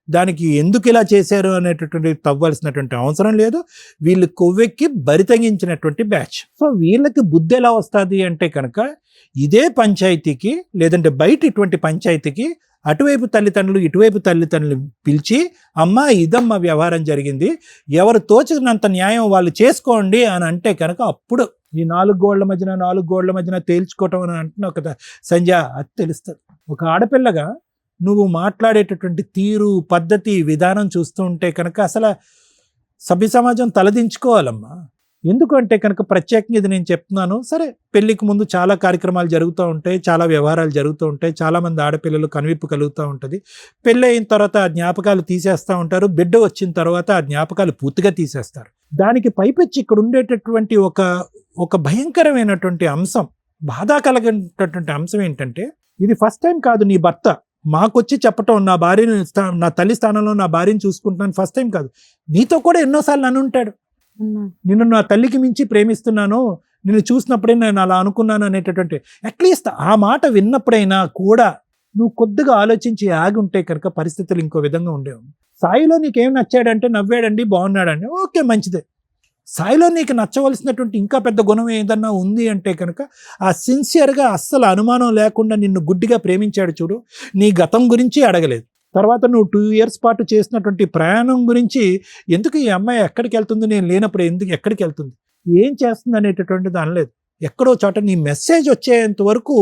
దానికి ఎందుకు ఇలా చేశారు అనేటటువంటి తవ్వాల్సినటువంటి అవసరం లేదు. వీళ్ళు కొవ్వెక్కి బరితగించినటువంటి బ్యాచ్. సో వీళ్ళకి బుద్ధి ఎలా వస్తుంది అంటే కనుక ఇదే పంచాయతీకి లేదంటే బయట ఇటువంటి పంచాయతీకి అటువైపు తల్లిదండ్రులు ఇటువైపు తల్లిదండ్రులు పిలిచి అమ్మా ఇదమ్మా వ్యవహారం జరిగింది, ఎవరు తోచినంత న్యాయం వాళ్ళు చేసుకోండి అని అంటే కనుక అప్పుడు ఈ నాలుగు గోళ్ల మధ్యన తేల్చుకోవటం అని అంటున్నావు కదా సంధ్య, అది తెలుస్తుంది. ఒక ఆడపిల్లగా నువ్వు మాట్లాడేటటువంటి తీరు, పద్ధతి, విధానం చూస్తూ ఉంటే కనుక అసలు సభ్య సమాజం తలదించుకోవాలమ్మా. ఎందుకంటే కనుక ప్రత్యేకంగా ఇది నేను చెప్తున్నాను. సరే, పెళ్లికి ముందు చాలా కార్యక్రమాలు జరుగుతూ ఉంటాయి, చాలా వ్యవహారాలు జరుగుతూ ఉంటాయి, చాలామంది ఆడపిల్లలు కనువిప్పు కలుగుతూ ఉంటుంది. పెళ్ళి అయిన తర్వాత ఆ జ్ఞాపకాలు తీసేస్తూ ఉంటారు, బిడ్డ వచ్చిన తర్వాత ఆ జ్ఞాపకాలు పూర్తిగా తీసేస్తారు. దానికి పైపెచ్చి ఇక్కడ ఉండేటటువంటి ఒక భయంకరమైనటువంటి అంశం, బాధ కలిగినటువంటి అంశం ఏంటంటే ఇది ఫస్ట్ టైం కాదు నీ భర్త మాకొచ్చి చెప్పటం, నా భార్యను నా తల్లి స్థానంలో నా భార్యను చూసుకుంటున్నాను ఫస్ట్ టైం కాదు, నీతో కూడా ఎన్నోసార్లు అని ఉంటాడు. నిన్ను నా తల్లికి మించి ప్రేమిస్తున్నాను, నిన్ను చూసినప్పుడే నేను అలా అనుకున్నాను అనేటటువంటి అట్లీస్ట్ ఆ మాట విన్నప్పుడైనా కూడా నువ్వు కొద్దిగా ఆలోచించి ఆగి ఉంటే కనుక పరిస్థితులు ఇంకో విధంగా ఉండేవి. సాయిలో నీకేం నచ్చాడంటే నవ్వాడండి, బాగున్నాడండి, ఓకే మంచిదే. సాయిలో నీకు నచ్చవలసినటువంటి ఇంకా పెద్ద గుణం ఏదన్నా ఉంది అంటే కనుక ఆ సిన్సియర్గా అస్సలు అనుమానం లేకుండా నిన్ను గుడ్డిగా ప్రేమించాడు చూడు. నీ గతం గురించి అడగలేదు, తర్వాత నువ్వు 2 years పాటు చేసినటువంటి ప్రయాణం గురించి, ఎందుకు ఈ అమ్మాయి ఎక్కడికి వెళ్తుంది, నేను లేనప్పుడు ఎందుకు ఎక్కడికి వెళ్తుంది, ఏం చేస్తుంది అనేటటువంటిది అనలేదు. ఎక్కడో చోట నీ మెసేజ్ వచ్చేంత వరకు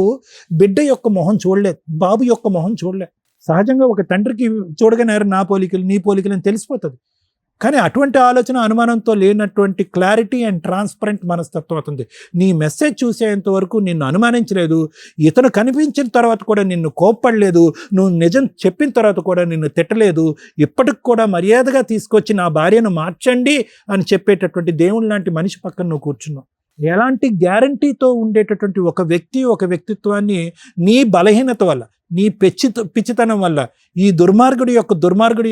బిడ్డ యొక్క మొహం చూడలేదు, బాబు యొక్క మొహం చూడలేదు. సహజంగా ఒక తండ్రికి చూడగానే నా పోలికలు నీ పోలికలు అని తెలిసిపోతుంది. కానీ అటువంటి ఆలోచన అనుమానంతో లేనటువంటి క్లారిటీ అండ్ ట్రాన్స్పరెంట్ మనస్తత్వం అవుతుంది. నీ మెసేజ్ చూసేంత వరకు నిన్ను అనుమానించలేదు, ఇతను కనిపించిన తర్వాత కూడా నిన్ను కోప్పడలేదు, నువ్వు నిజం చెప్పిన తర్వాత కూడా నిన్ను తిట్టలేదు. ఇప్పటికి కూడా మర్యాదగా తీసుకొచ్చి నా భార్యను మార్చండి అని చెప్పేటటువంటి దేవుని లాంటి మనిషి పక్కన నువ్వు కూర్చున్నావు. ఎలాంటి గ్యారంటీతో ఉండేటటువంటి ఒక వ్యక్తిత్వాన్ని నీ బలహీనత వల్ల, నీ పిచ్చితనం వల్ల, ఈ దుర్మార్గుడి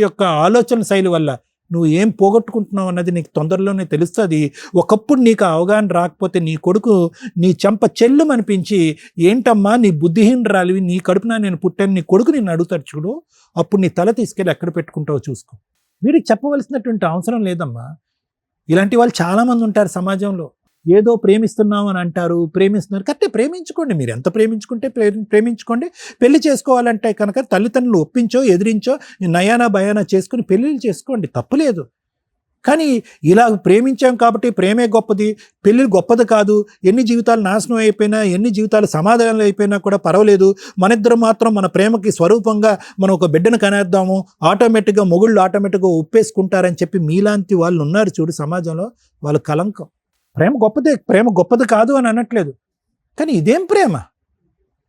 యొక్క ఆలోచన శైలి వల్ల నువ్వు ఏం పోగొట్టుకుంటున్నావు అన్నది నీకు తొందరలోనే తెలుస్తుంది. ఒకప్పుడు నీకు అవగాహన రాకపోతే నీ కొడుకు నీ చెంప చెల్లు అనిపించి, ఏంటమ్మా నీ బుద్ధిహీనరాలివి, నీ కడుపున నేను పుట్టాను, నీ కొడుకు నిన్ను అడుగుతాడు చూడు, అప్పుడు నీ తల తీసుకెళ్ళి ఎక్కడ పెట్టుకుంటావో చూసుకో. వీడికి చెప్పవలసినటువంటి అవసరం లేదమ్మా. ఇలాంటి వాళ్ళు చాలామంది ఉంటారు సమాజంలో. ఏదో ప్రేమిస్తున్నాం అని అంటారు, ప్రేమిస్తున్నారు. కరెక్టే, ప్రేమించుకోండి, మీరు ఎంత ప్రేమించుకుంటే ప్రేమించుకోండి. పెళ్లి చేసుకోవాలంటే కనుక తల్లిదండ్రులు ఒప్పించో ఎదిరించో నయానా భయానా చేసుకుని పెళ్ళిళ్ళు చేసుకోండి, తప్పులేదు. కానీ ఇలా ప్రేమించాం కాబట్టి ప్రేమే గొప్పది, పెళ్ళి గొప్పది కాదు, ఎన్ని జీవితాలు నాశనం అయిపోయినా, ఎన్ని జీవితాలు సమాధానాలు అయిపోయినా కూడా పర్వాలేదు, మన మాత్రం మన ప్రేమకి స్వరూపంగా మనం ఒక బిడ్డను కనేద్దాము, ఆటోమేటిక్గా మొగుళ్ళు ఆటోమేటిక్గా ఒప్పేసుకుంటారని చెప్పి మీలాంటి వాళ్ళు ఉన్నారు చూడు సమాజంలో, వాళ్ళు కలంకం. ప్రేమ గొప్పది కాదు అని అనట్లేదు, కానీ ఇదేం ప్రేమ,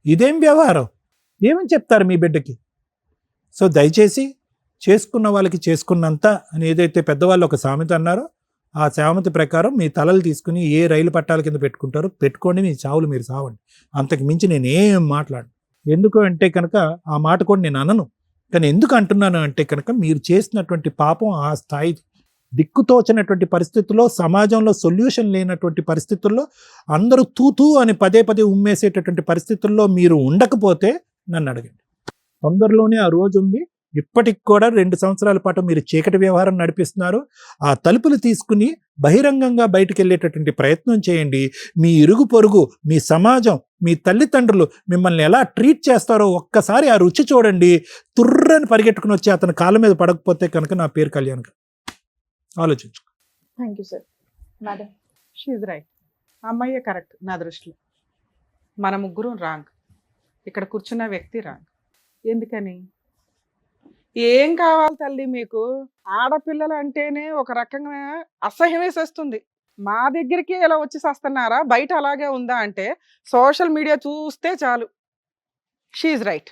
ఇదేం వ్యవహారం, ఏమని చెప్తారు మీ బిడ్డకి? సో దయచేసి చేసుకున్న వాళ్ళకి చేసుకున్నంత అని ఏదైతే పెద్దవాళ్ళు ఒక సామెత అన్నారో, ఆ సామెత ప్రకారం మీ తలలు తీసుకుని ఏ రైలు పట్టాల కింద పెట్టుకుంటారో పెట్టుకోండి, మీ చావులు మీరు సావండి. అంతకు మించి నేనేం మాట్లాడను. ఎందుకు అంటే కనుక ఆ మాట కూడా నేను అనను. కానీ ఎందుకు అంటున్నాను అంటే కనుక మీరు చేసినటువంటి పాపం ఆ స్థాయి. దిక్కుతోచనటువంటి పరిస్థితుల్లో, సమాజంలో సొల్యూషన్ లేనటువంటి పరిస్థితుల్లో, అందరూ తూతూ అని పదే పదే ఉమ్మేసేటటువంటి పరిస్థితుల్లో మీరు ఉండకపోతే నన్ను అడగండి. తొందరలోనే ఆ రోజు ఉంది. ఇప్పటికి కూడా 2 సంవత్సరాల పాటు మీరు చీకటి వ్యవహారం నడిపిస్తున్నారు. ఆ తలుపులు తీసుకుని బహిరంగంగా బయటికి వెళ్ళేటటువంటి ప్రయత్నం చేయండి. మీ ఇరుగు పొరుగు, మీ సమాజం, మీ తల్లిదండ్రులు మిమ్మల్ని ఎలా ట్రీట్ చేస్తారో ఒక్కసారి ఆ రుచి చూడండి. తుర్రని పరిగెట్టుకుని వచ్చి అతని కాళ్ళ మీద పడకపోతే కనుక నా పేరు కళ్యాణ్ గారు. ఆలోచించు. Thank you sir. Madam, she's right. అమ్మాయే కరెక్ట్ నా దృష్టిలో. మన ముగ్గురు రాంగ్. ఇక్కడ కూర్చున్న వ్యక్తి రాంగ్. ఎందుకని? ఏం కావాలి తల్లి మీకు? ఆడపిల్లలు అంటేనే ఒక రకంగా అసహ్యం వేసేస్తుంది. మా దగ్గరికి ఇలా వచ్చి సస్తున్నారా, బయట అలాగే ఉందా అంటే సోషల్ మీడియా చూస్తే చాలు. She's right.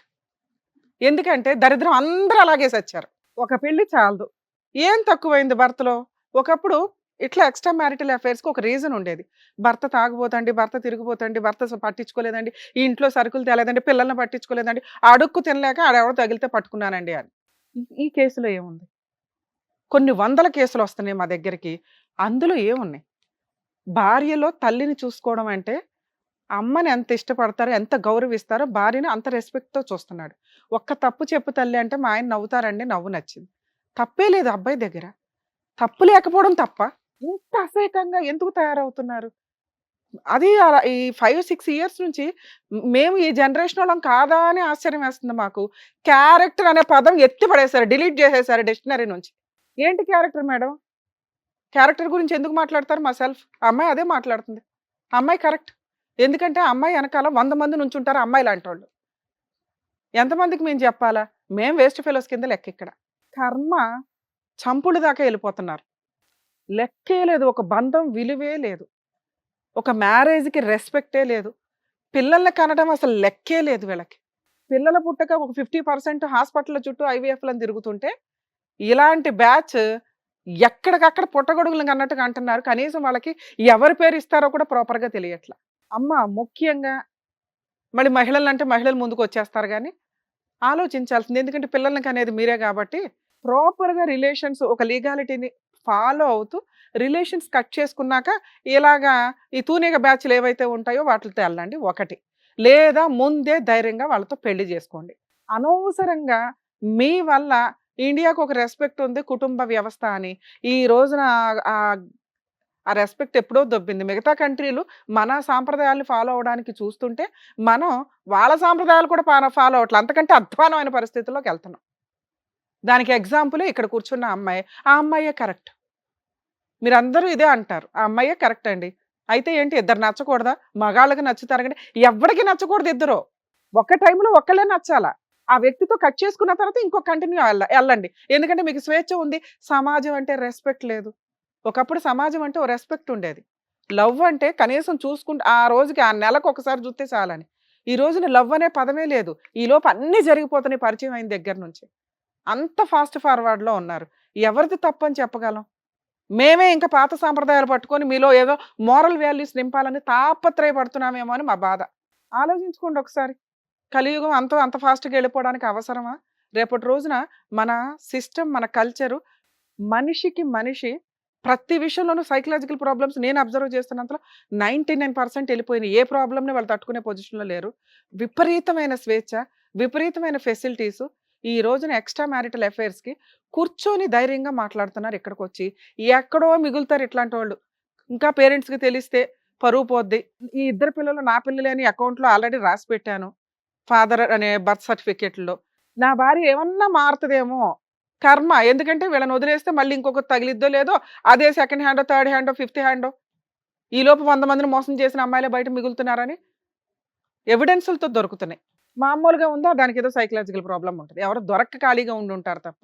ఎందుకంటే దరిద్రం అందరూ అలాగే సచ్చారు. ఒక పెళ్లి చాలదు. ఏం తక్కువైంది భర్తలో? ఒకప్పుడు ఇట్లా ఎక్స్ట్రా మ్యారిటల్ అఫైర్స్కి ఒక రీజన్ ఉండేది. భర్త తాగుపోతండి, భర్త తిరిగిపోతండి, భర్త పట్టించుకోలేదండి, ఈ ఇంట్లో సరుకులు తేలేదండి, పిల్లల్ని పట్టించుకోలేదండి, అడుక్కు తినలేక ఆడెవడో తగిలితే పట్టుకున్నానండి అని. ఈ కేసులో ఏముంది? కొన్ని వందల కేసులు వస్తున్నాయి మా దగ్గరికి. అందులో ఏమున్నాయి? భార్యలో తల్లిని చూసుకోవడం అంటే అమ్మని ఎంత ఇష్టపడతారో, ఎంత గౌరవిస్తారో భార్యని అంత రెస్పెక్ట్తో చూస్తున్నాడు. ఒక్క తప్పు చెప్పు తల్లి అంటే మా ఆయన నవ్వుతారండి, నవ్వు నచ్చింది. తప్పే లేదు అబ్బాయి దగ్గర. తప్పు లేకపోవడం తప్ప ఇంత అసహ్యకంగా ఎందుకు తయారవుతున్నారు? అది ఈ 5-6 ఇయర్స్ నుంచి మేము ఈ జనరేషన్ వాళ్ళం కాదా అని ఆశ్చర్యం వేస్తుంది మాకు. క్యారెక్టర్ అనే పదం ఎత్తి పడేశారు, డిలీట్ చేసేసారు డిక్షనరీ నుంచి. ఏంటి క్యారెక్టర్ మేడం? క్యారెక్టర్ గురించి ఎందుకు మాట్లాడతారు? మా సెల్ఫ్ అమ్మాయి అదే మాట్లాడుతుంది. అమ్మాయి కరెక్ట్. ఎందుకంటే అమ్మాయి వెనకాల 100 మంది నుంచి ఉంటారు అమ్మాయి లాంటి వాళ్ళు. ఎంతమందికి మేము చెప్పాలా? మేము వేస్ట్ ఫెలోస్ కింద లెక్క. ఇక్కడ కర్మ చంపుడు దాకా వెళ్ళిపోతున్నారు. లెక్కే లేదు. ఒక బంధం విలువే లేదు. ఒక మ్యారేజ్కి రెస్పెక్టే లేదు. పిల్లల్ని కనడం అసలు లెక్కే లేదు వీళ్ళకి. పిల్లల పుట్టక ఒక 50% హాస్పిటల్ చుట్టూ ఐవీఎఫ్లను తిరుగుతుంటే ఇలాంటి బ్యాచ్ ఎక్కడికక్కడ పుట్టగొడుగులు అన్నట్టుగా అంటున్నారు. కనీసం వాళ్ళకి ఎవరి పేరు ఇస్తారో కూడా ప్రాపర్గా తెలియట్లా. అమ్మ ముఖ్యంగా మళ్ళీ మహిళలు అంటే మహిళలు ముందుకు వచ్చేస్తారు కానీ ఆలోచించాల్సింది. ఎందుకంటే పిల్లలకి అనేది మీరే కాబట్టి ప్రాపర్గా రిలేషన్స్ ఒక లీగాలిటీని ఫాలో అవుతూ రిలేషన్స్ కట్ చేసుకున్నాక ఇలాగా ఈ తూనిగ బ్యాచ్లు ఏవైతే ఉంటాయో వాటితో వెళ్ళండి ఒకటి. లేదా ముందే ధైర్యంగా వాళ్ళతో పెళ్లి చేసుకోండి. అనవసరంగా మీ వల్ల ఇండియాకు ఒక రెస్పెక్ట్ ఉంది కుటుంబ వ్యవస్థ అని ఈ రోజున ఆ రెస్పెక్ట్ ఎప్పుడో దొబ్బింది. మిగతా కంట్రీలు మన సాంప్రదాయాలను ఫాలో అవడానికి చూస్తుంటే మనం వాళ్ళ సాంప్రదాయాలు కూడా ఫాలో అవట్లేదు. అంతకంటే అధ్వానమైన పరిస్థితుల్లోకి వెళ్తున్నాం. దానికి ఎగ్జాంపుల్ ఇక్కడ కూర్చున్న అమ్మాయి. ఆ అమ్మాయే కరెక్ట్. మీరందరూ ఇదే అంటారు, ఆ అమ్మాయే కరెక్ట్ అండి. అయితే ఏంటి, ఇద్దరు నచ్చకూడదా? మగాళ్ళకి నచ్చుతారు కానీ ఎవరికి నచ్చకూడదు. ఇద్దరు ఒక్క టైంలో ఒక్కళ్ళే నచ్చాలా. ఆ వ్యక్తితో కట్ చేసుకున్న తర్వాత ఇంకో కంటిన్యూ వెళ్ళండి. ఎందుకంటే మీకు స్వేచ్ఛ ఉంది. సమాజం అంటే రెస్పెక్ట్ లేదు. ఒకప్పుడు సమాజం అంటే ఓ రెస్పెక్ట్ ఉండేది. లవ్ అంటే కనీసం చూసుకుంటే ఆ రోజుకి ఆ నెలకు ఒకసారి చూస్తే చాలని. ఈ రోజున లవ్ అనే పదమే లేదు. ఈ లోపు అన్నీ జరిగిపోతున్నాయి పరిచయం అయిన దగ్గర నుంచి. అంత ఫాస్ట్ ఫార్వర్డ్లో ఉన్నారు. ఎవరిది తప్పని చెప్పగలం? మేమే ఇంకా పాత సాంప్రదాయాలు పట్టుకొని మీలో ఏదో మోరల్ వాల్యూస్ నింపాలని తాపత్రయపడుతున్నామేమో అని మా బాధ. ఆలోచించుకోండి ఒకసారి. కలియుగం అంత ఫాస్ట్గా వెళ్ళిపోవడానికి అవసరమా? రేపటి రోజున మన సిస్టమ్, మన కల్చరు, మనిషికి మనిషి ప్రతి విషయంలోనూ సైకలాజికల్ ప్రాబ్లమ్స్ నేను అబ్జర్వ్ చేస్తున్నంతలో 99% వెళ్ళిపోయినాయి. ఏ ప్రాబ్లమ్ని వాళ్ళు తట్టుకునే పొజిషన్లో లేరు. విపరీతమైన స్వేచ్ఛ, విపరీతమైన ఫెసిలిటీసు. ఈ రోజున ఎక్స్ట్రా మ్యారిటల్ అఫైర్స్కి కూర్చొని ధైర్యంగా మాట్లాడుతున్నారు. ఇక్కడికి వచ్చి ఎక్కడో మిగులుతారు ఇట్లాంటి వాళ్ళు. ఇంకా పేరెంట్స్కి తెలిస్తే పరువు పోద్ది. ఈ ఇద్దరు పిల్లలు నా పిల్లలే అని అకౌంట్లో ఆల్రెడీ రాసి పెట్టాను ఫాదర్ అనే బర్త్ సర్టిఫికేట్లో. నా భార్య ఏమన్నా మారుతుందేమో కర్మ. ఎందుకంటే వీళ్ళని వదిలేస్తే మళ్ళీ ఇంకొకటి తగిలిద్దో లేదో, అదే సెకండ్ హ్యాండో, థర్డ్ హ్యాండో, ఫిఫ్త్ హ్యాండో. ఈలోపు 100 మందిని మోసం చేసిన అమ్మాయిలే బయట మిగులుతున్నారని ఎవిడెన్సులతో దొరుకుతున్నాయి. మామూలుగా ఉందా, దానికి ఏదో సైకలాజికల్ ప్రాబ్లం ఉంటుంది. ఎవరు దొరక్క ఖాళీగా ఉండి ఉంటారు తప్ప.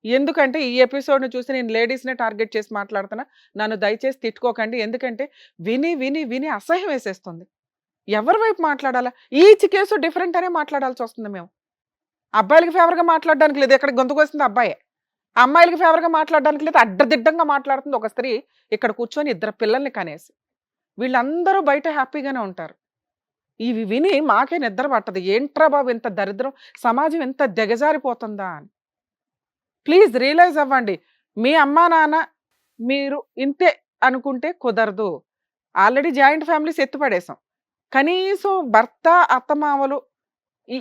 ఎందుకంటే ఈ ఎపిసోడ్ని చూసి నేను లేడీస్నే టార్గెట్ చేసి మాట్లాడుతున్నా. నన్ను దయచేసి తిట్టుకోకండి. ఎందుకంటే విని విని విని అసహ్యం వేసేస్తుంది. ఎవరి వైపు మాట్లాడాలా? ఈచ్ కేసు డిఫరెంట్ అనే మాట్లాడాల్సి వస్తుంది. మేము అబ్బాయిలకి ఫేవర్గా మాట్లాడడానికి లేదు. ఎక్కడ గొంతుకు వస్తుంది అబ్బాయే. అమ్మాయిలకి ఫేవర్గా మాట్లాడడానికి లేదు. అడ్డదిడ్డంగా మాట్లాడుతుంది ఒక స్త్రీ ఇక్కడ కూర్చొని ఇద్దరు పిల్లల్ని కనేసి. వీళ్ళందరూ బయట హ్యాపీగానే ఉంటారు. ఇవి విని మాకే నిద్ర పట్టదు. ఏంట్రా బాబు ఇంత దరిద్రం, సమాజం ఎంత దిగజారిపోతుందా అని. ప్లీజ్ రియలైజ్ అవ్వండి. మీ అమ్మా నాన్న మీరు ఇంతే అనుకుంటే కుదరదు. ఆల్రెడీ జాయింట్ ఫ్యామిలీస్ ఎత్తిపడేసాం. కనీసం భర్త, అత్తమామలు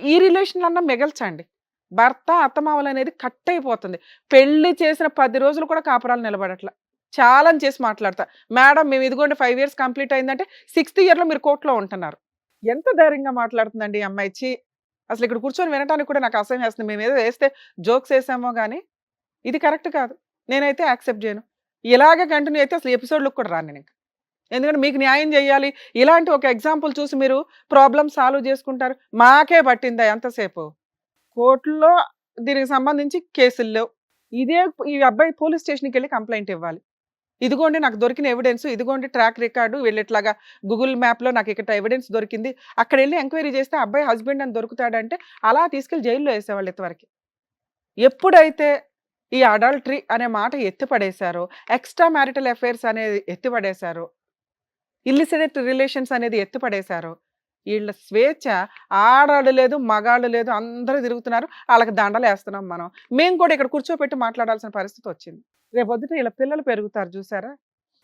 ఈ రిలేషన్ అన్నా మిగల్చండి. భర్త, అత్తమామలు అనేది కట్ అయిపోతుంది. పెళ్లి చేసిన 10 రోజులు కూడా కాపురాలు నిలబడట్ల. ఛాలెంజ్ చేసి మాట్లాడతా. మేడం మేము ఇదిగోండి 5 ఇయర్స్ కంప్లీట్ అయిందంటే 6th ఇయర్‌లో మీరు కోర్ట్‌లో ఉంటున్నారు. ఎంత ధైర్యంగా మాట్లాడుతుందండి ఈ అమ్మాయి. ఛీ! అసలు ఇక్కడ కూర్చొని వినటానికి కూడా నాకు అసహ్యం వేస్తుంది. మేమేదో వేస్తే జోక్స్ వేసామో గానీ, ఇది కరెక్ట్ కాదు. నేనైతే యాక్సెప్ట్ చేయను. ఇలాగే కంటిన్యూ అయితే అసలు ఎపిసోడ్‌లోకి కూడా రాను నేనింక. ఎందుకంటే మీకు న్యాయం చేయాలి. ఇలాంటి ఒక ఎగ్జాంపుల్ చూసి మీరు ప్రాబ్లమ్ సాల్వ్ చేసుకుంటారు. మాకే పట్టిందా ఎంతసేపు? కోర్టులో దీనికి సంబంధించి కేసులు లేవు. ఈ అబ్బాయి పోలీస్ స్టేషన్‌కెళ్ళి కంప్లెయింట్ ఇవ్వాలి. ఇదిగోండి నాకు దొరికిన ఎవిడెన్స్, ఇదిగోండి ట్రాక్ రికార్డు, వీళ్ళు ఇట్లాగా గూగుల్ మ్యాప్‌లో నాకు ఇక్కడ ఎవిడెన్స్ దొరికింది. అక్కడెళ్ళి ఎంక్వైరీ చేస్తే అబ్బాయి హస్బెండ్ అని దొరుకుతాడంటే అలా తీసుకెళ్ళి జైల్‌లో ఏసేవాళ్ళు ఇంతవరకి. ఎప్పుడైతే ఈ అడల్టరీ అనే మాట ఎత్తిపడేశారో, ఎక్స్ట్రా మ్యారిటల్ అఫైర్స్ అనేది ఎత్తిపడేశారో, ఇల్లిసిడెంట్ రిలేషన్స్ అనేది ఎత్తిపడేశారో, వీళ్ళ స్వేచ్ఛ ఆడాడు లేదు, మగాడు లేదు, అందరూ తిరుగుతున్నారు. ఆళ్ళకి దండలేస్తున్నాం మనం. మేము కూడా ఇక్కడ కూర్చోపెట్టి మాట్లాడాల్సిన పరిస్థితి వచ్చింది. రేపొద్దుట వీళ్ళ పిల్లలు పెరుగుతారు చూసారా?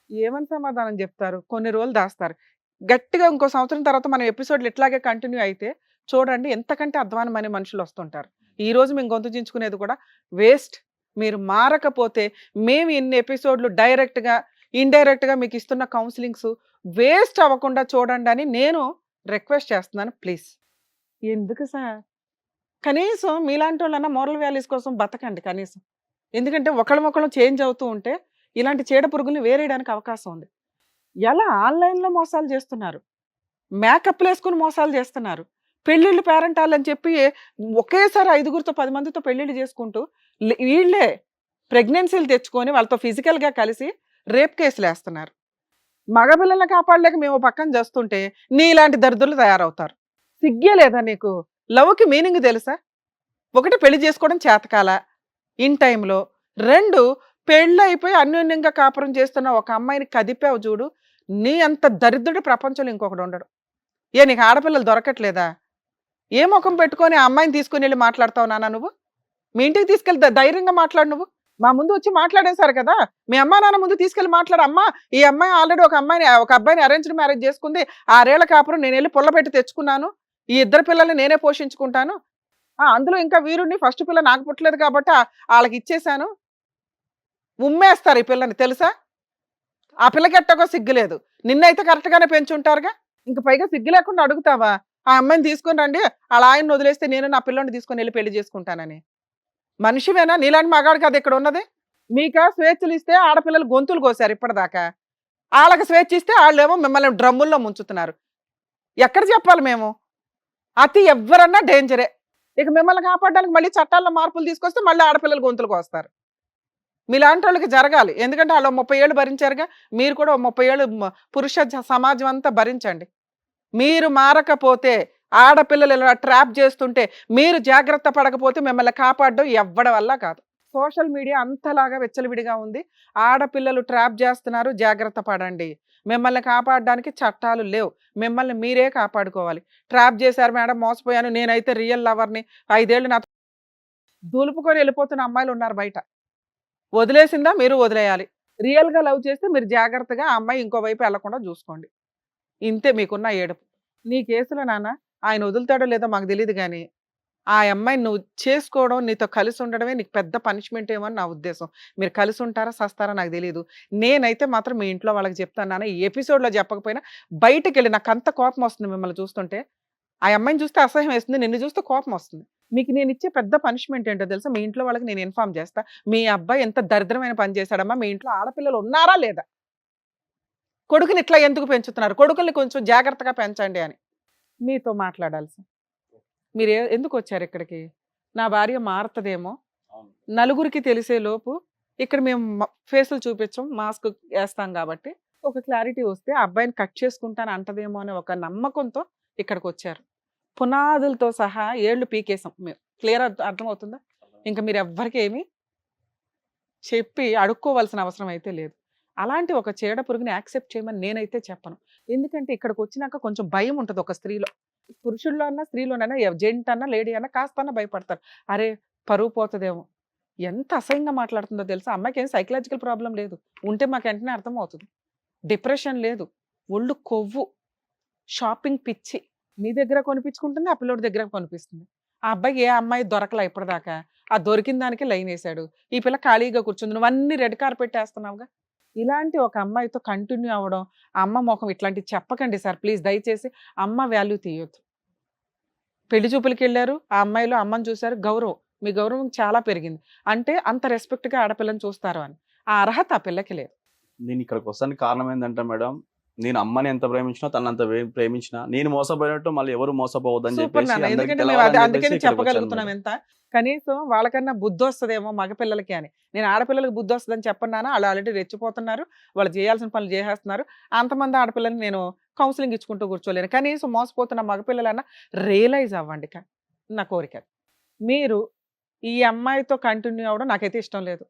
ఏమని సమాధానం చెప్తారు? కొన్ని రోజులు దాస్తారు. గట్టిగా ఇంకో సంవత్సరం తర్వాత మనం ఎపిసోడ్‌లు ఇట్లాగే కంటిన్యూ అయితే చూడండి ఎంతకంటే అధ్వానమైన మనుషులు వస్తుంటారు. ఈరోజు మేము గొంతు చించుకునేది కూడా వేస్ట్. మీరు మారకపోతే మేము ఇన్ని ఎపిసోడ్‌లు డైరెక్ట్‌గా, ఇండైరెక్ట్‌గా మీకు ఇస్తున్న కౌన్సిలింగ్స్ వేస్ట్ అవ్వకుండా చూడండి అని నేను రిక్వెస్ట్ చేస్తున్నాను ప్లీజ్. ఎందుకు సార్? కనీసం మీలాంటోళ్ళన్నా మోరల్ వాల్యూస్ కోసం బతకండి కనీసం. ఎందుకంటే ఒకళ్ళమొకళ్ళం చేంజ్ అవుతూ ఉంటే ఇలాంటి చీడ పురుగుల్ని వేరేయడానికి అవకాశం ఉంది. ఎలా ఆన్‌లైన్‌లో మోసాలు చేస్తున్నారు. మేకప్‌లేసుకొని మోసాలు చేస్తున్నారు. పెళ్ళిళ్ళు పేరంటాలని చెప్పి ఒకేసారి 5గురితో 10 మందితో పెళ్ళిళ్ళు చేసుకుంటూ వీళ్ళే ప్రెగ్నెన్సీలు తెచ్చుకొని వాళ్ళతో ఫిజికల్‌గా కలిసి రేప్ కేసులేస్తున్నారు. మగపిల్లల్ని కాపాడలేక మేము పక్కన చేస్తుంటే నీలాంటి దరిద్రులు తయారవుతారు. సిగ్గే లేదా నీకు? లవ్‌కి మీనింగ్ తెలుసా? 1 పెళ్లి చేసుకోవడం చేతకాల ఇన్ టైంలో. 2 పెళ్ళైపోయి అన్యోన్యంగా కాపురం చేస్తున్న ఒక అమ్మాయిని కదిపావు చూడు. నీ అంత దరిద్రుడు ప్రపంచంలో ఇంకొకడు ఉండడు. నీకు ఆడపిల్లలు దొరకట్లేదా? ఏ ముఖం పెట్టుకొని ఆ అమ్మాయిని తీసుకొని వెళ్ళి మాట్లాడతావు నాన్న నువ్వు? మీ ఇంటికి తీసుకెళ్ళి ధైర్యంగా మాట్లాడు నువ్వు. మా ముందు వచ్చి మాట్లాడేశారు కదా! మీ అమ్మా నాన్న ముందు తీసుకెళ్ళి మాట్లాడు. అమ్మా ఈ అమ్మాయి ఆల్రెడీ ఒక అబ్బాయిని అరేంజ్డ్ మ్యారేజ్ చేసుకుంది. 6 ఏళ్ల కాపురం నేను వెళ్ళి పుల్లబెట్టి తెచ్చుకున్నాను. ఈ 2 పిల్లల్ని నేనే పోషించుకుంటాను. అందులో ఇంకా వీరుడిని ఫస్ట్ పిల్ల నాకు పుట్టలేదు కాబట్టి వాళ్ళకి ఇచ్చేశాను. ఉమ్మేస్తారు ఈ పిల్లని తెలుసా? ఆ పిల్లకి ఎట్టకో సిగ్గులేదు. నిన్నైతే కరెక్ట్‌గానే పెంచుంటారుగా. ఇంక పైగా సిగ్గు లేకుండా అడుగుతావా? ఆ అమ్మాయిని తీసుకొని రండి. ఆళ్ళ ఆయన్ని వదిలేస్తే నేను నా పిల్లోడిని తీసుకొని వెళ్ళి పెళ్లి చేసుకుంటానని. మనిషివేనా? నీలాంటి మగాడు కాదు ఇక్కడ ఉన్నది. మీకా స్వేచ్ఛలు ఇస్తే ఆడపిల్లలు గొంతులు కోసారు ఇప్పటిదాకా. ఆళ్ళకి స్వేచ్ఛ ఇస్తే ఆళ్ళేమో మిమ్మల్ని డ్రమ్ముల్లో ముంచుతున్నారు. ఎక్కడ చెప్పాలి మేము? అతి ఎవ్వరన్నా డేంజరే. ఇక మిమ్మల్ని కాపాడడానికి మళ్ళీ చట్టాల్లో మార్పులు తీసుకొస్తే మళ్ళీ ఆడపిల్లలు గొంతులు కోస్తారు. మీలాంటి వాళ్ళకి జరగాలి. ఎందుకంటే వాళ్ళు 30 ఏళ్ళు భరించారుగా. మీరు కూడా 30 ఏళ్ళు పురుష సమాజం అంతా భరించండి. మీరు మారకపోతే ఆడపిల్లలు ఇలా ట్రాప్ చేస్తుంటే మీరు జాగ్రత్త పడకపోతే మిమ్మల్ని కాపాడడం ఎవ్వడి వల్ల కాదు. సోషల్ మీడియా అంతలాగా విచ్చలవిడిగా ఉంది. ఆడపిల్లలు ట్రాప్ చేస్తున్నారు, జాగ్రత్త పడండి. మిమ్మల్ని కాపాడడానికి చట్టాలు లేవు. మిమ్మల్ని మీరే కాపాడుకోవాలి. ట్రాప్ చేశారు మేడం, మోసపోయాను, నేనైతే రియల్ లవర్ని, 5 ఏళ్ళు నాతో దులుపుకొని వెళ్ళిపోతున్న అమ్మాయిలు ఉన్నారు బయట. వదిలేసిందా మీరు వదిలేయాలి. రియల్‌గా లవ్ చేస్తే మీరు జాగ్రత్తగా ఆ అమ్మాయి ఇంకో వైపు వెళ్లకుండా చూసుకోండి. ఇంతే మీకున్న ఏడుపు. నీ కేసులో నాన్న ఆయన వదులుతాడో లేదో మాకు తెలీదు గానీ, ఆ అమ్మాయిని నువ్వు చేసుకోవడం, నీతో కలిసి ఉండడమే నీకు పెద్ద పనిష్మెంట్ ఏమో అని నా ఉద్దేశం. మీరు కలిసి ఉంటారా, సస్తారా నాకు తెలీదు. నేనైతే మాత్రం మీ ఇంట్లో వాళ్ళకి చెప్తాను నాన్న. ఈ ఎపిసోడ్‌లో చెప్పకపోయినా బయటికెళ్ళి నాకంత కోపం వస్తుంది మిమ్మల్ని చూస్తుంటే. ఆ అమ్మాయిని చూస్తే అసహ్యం వేస్తుంది. నిన్ను చూస్తే కోపం వస్తుంది. మీకు నేనిచ్చే పెద్ద పనిష్మెంట్ ఏంటో తెలుసా? మీ ఇంట్లో వాళ్ళకి నేను ఇన్ఫార్మ్ చేస్తా. మీ అబ్బాయి ఎంత దరిద్రమైన పని చేశాడమ్మా, మీ ఇంట్లో ఆడపిల్లలు ఉన్నారా లేదా? కొడుకుని ఇట్లా ఎందుకు పెంచుతున్నారు? కొడుకుల్ని కొంచెం జాగ్రత్తగా పెంచండి అని మీతో మాట్లాడాల్సి. మీరు ఎందుకు వచ్చారు ఇక్కడికి? నా భార్య మారుతుందేమో, నలుగురికి తెలిసే లోపు ఇక్కడ మేము ఫేసులు చూపించం, మాస్క్ వేస్తాం కాబట్టి ఒక క్లారిటీ వస్తే ఆ అబ్బాయిని కట్ చేసుకుంటాను అంటదేమో అనే ఒక నమ్మకంతో ఇక్కడికి వచ్చారు. పునాదులతో సహా ఏళ్ళు పీకేసాం మేము. క్లియర్ అర్థమవుతుందా? ఇంకా మీరు ఎవ్వరికి ఏమీ చెప్పి అడుక్కోవాల్సిన అవసరం అయితే లేదు. అలాంటి ఒక చీడ పురుగుని యాక్సెప్ట్ చేయమని నేనైతే చెప్పను. ఎందుకంటే ఇక్కడికి వచ్చినాక కొంచెం భయం ఉంటుంది ఒక స్త్రీలో. పురుషుల్లో అన్నా స్త్రీలోనైనా జెంట్ అన్నా లేడీ అన్నా కాస్తన్నా భయపడతారు. అరే పరువు పోతుందేమో, ఎంత అసహ్యంగా మాట్లాడుతుందో తెలుసా? అమ్మాయికి ఏం సైకలాజికల్ ప్రాబ్లం లేదు, ఉంటే మాకు వెంటనే అర్థమవుతుంది. డిప్రెషన్ లేదు, ఒళ్ళు కొవ్వు, షాపింగ్ పిచ్చి. నీ దగ్గర కొనిపించుకుంటుంది, ఆ పిల్లోడి దగ్గర కొనిపిస్తుంది. ఆ అబ్బాయికి ఏ అమ్మాయి దొరకలా ఇప్పటిదాకా, ఆ దొరికిన దానికి లైన్ వేసాడు. ఈ పిల్ల ఖాళీగా కూర్చుంది, నువ్వు అన్ని రెడ్ కార్పెట్ వేస్తున్నావుగా. ఇలాంటి ఒక అమ్మాయితో కంటిన్యూ అవ్వడం, ఆ అమ్మ ముఖం ఇట్లాంటివి చెప్పకండి సార్ ప్లీజ్, దయచేసి. అమ్మ వాల్యూ తీయొద్దు. పెళ్లి చూపులకి వెళ్ళారు, ఆ అమ్మాయిలో అమ్మని చూశారు, గౌరవం, మీ గౌరవం చాలా పెరిగింది అంటే అంత రెస్పెక్ట్గా ఆడపిల్లని చూస్తారు అని. ఆ అర్హత ఆ పిల్లకి లేదు. నేను ఇక్కడికి వస్తానికి కారణం ఏంటంటే మేడం, నేను అమ్మని ఎంత ప్రేమించినా తను అంత ప్రేమించినా నేను మోసపోయినట్టు మళ్ళీ ఎవరు మోసపోవద్దని సూపర్ చెప్పేసి నాన్న, అందరికీ ఎందుకంటే మేము తెలవాలని అందుకని చెప్పేసి ఇక్కడికి వచ్చాను చెప్పగలుగుతున్నాం మేడం. ఎంత. కనీసం వాళ్ళకన్నా బుద్ధి వస్తుందేమో మగపిల్లలకి అని. నేను ఆడపిల్లలకి బుద్ధి వస్తుందని చెప్పన్నాను, వాళ్ళు ఆల్రెడీ రెచ్చిపోతున్నారు, వాళ్ళు చేయాల్సిన పనులు చేసేస్తున్నారు. అంతమంది ఆడపిల్లల్ని నేను కౌన్సిలింగ్ ఇచ్చుకుంటూ కూర్చోలేను. కనీసం మోసపోతున్న మగపిల్లలన్నా రియలైజ్ అవ్వండి నా కోరిక. మీరు ఈ అమ్మాయితో కంటిన్యూ అవ్వడం నాకైతే ఇష్టం లేదు.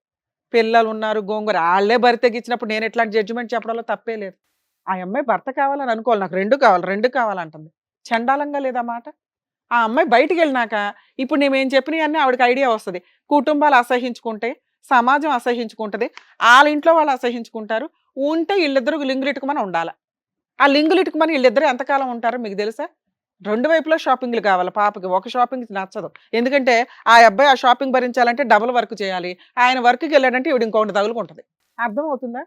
పిల్లలు ఉన్నారు, గోంగూర, వాళ్ళే భర్త తెగించినప్పుడు నేను ఎట్లాంటి జడ్జిమెంట్ చెప్పడంలో తప్పే లేదు. ఆ అమ్మాయి భర్త కావాలని అనుకోవాలి, నాకు రెండు కావాలంటుంది. చండాలంగా లేదా మాట? ఆ అమ్మాయి బయటికి వెళ్ళినాక ఇప్పుడు నేనేం చెప్పినవన్నీ ఆవిడకి ఐడియా వస్తుంది. కుటుంబాలు అసహించుకుంటే, సమాజం అసహించుకుంటుంది, వాళ్ళ ఇంట్లో వాళ్ళు అసహించుకుంటారు. ఉంటే వీళ్ళిద్దరు లింగులిట్టుకుమని ఉండాలి. ఆ లింగులిట్టుకుమని వీళ్ళిద్దరు ఎంతకాలం ఉంటారో మీకు తెలుసా? రెండు వైపులా షాపింగ్లు కావాలి పాపకి. ఒక షాపింగ్ నచ్చదు, ఎందుకంటే ఆ అబ్బాయి ఆ షాపింగ్ భరించాలంటే డబుల్ వర్క్ చేయాలి. ఆయన వర్క్కి వెళ్ళాడంటే ఇవిడ ఇంకొకటి తగులుకుంటుంది. అర్థమవుతుందా?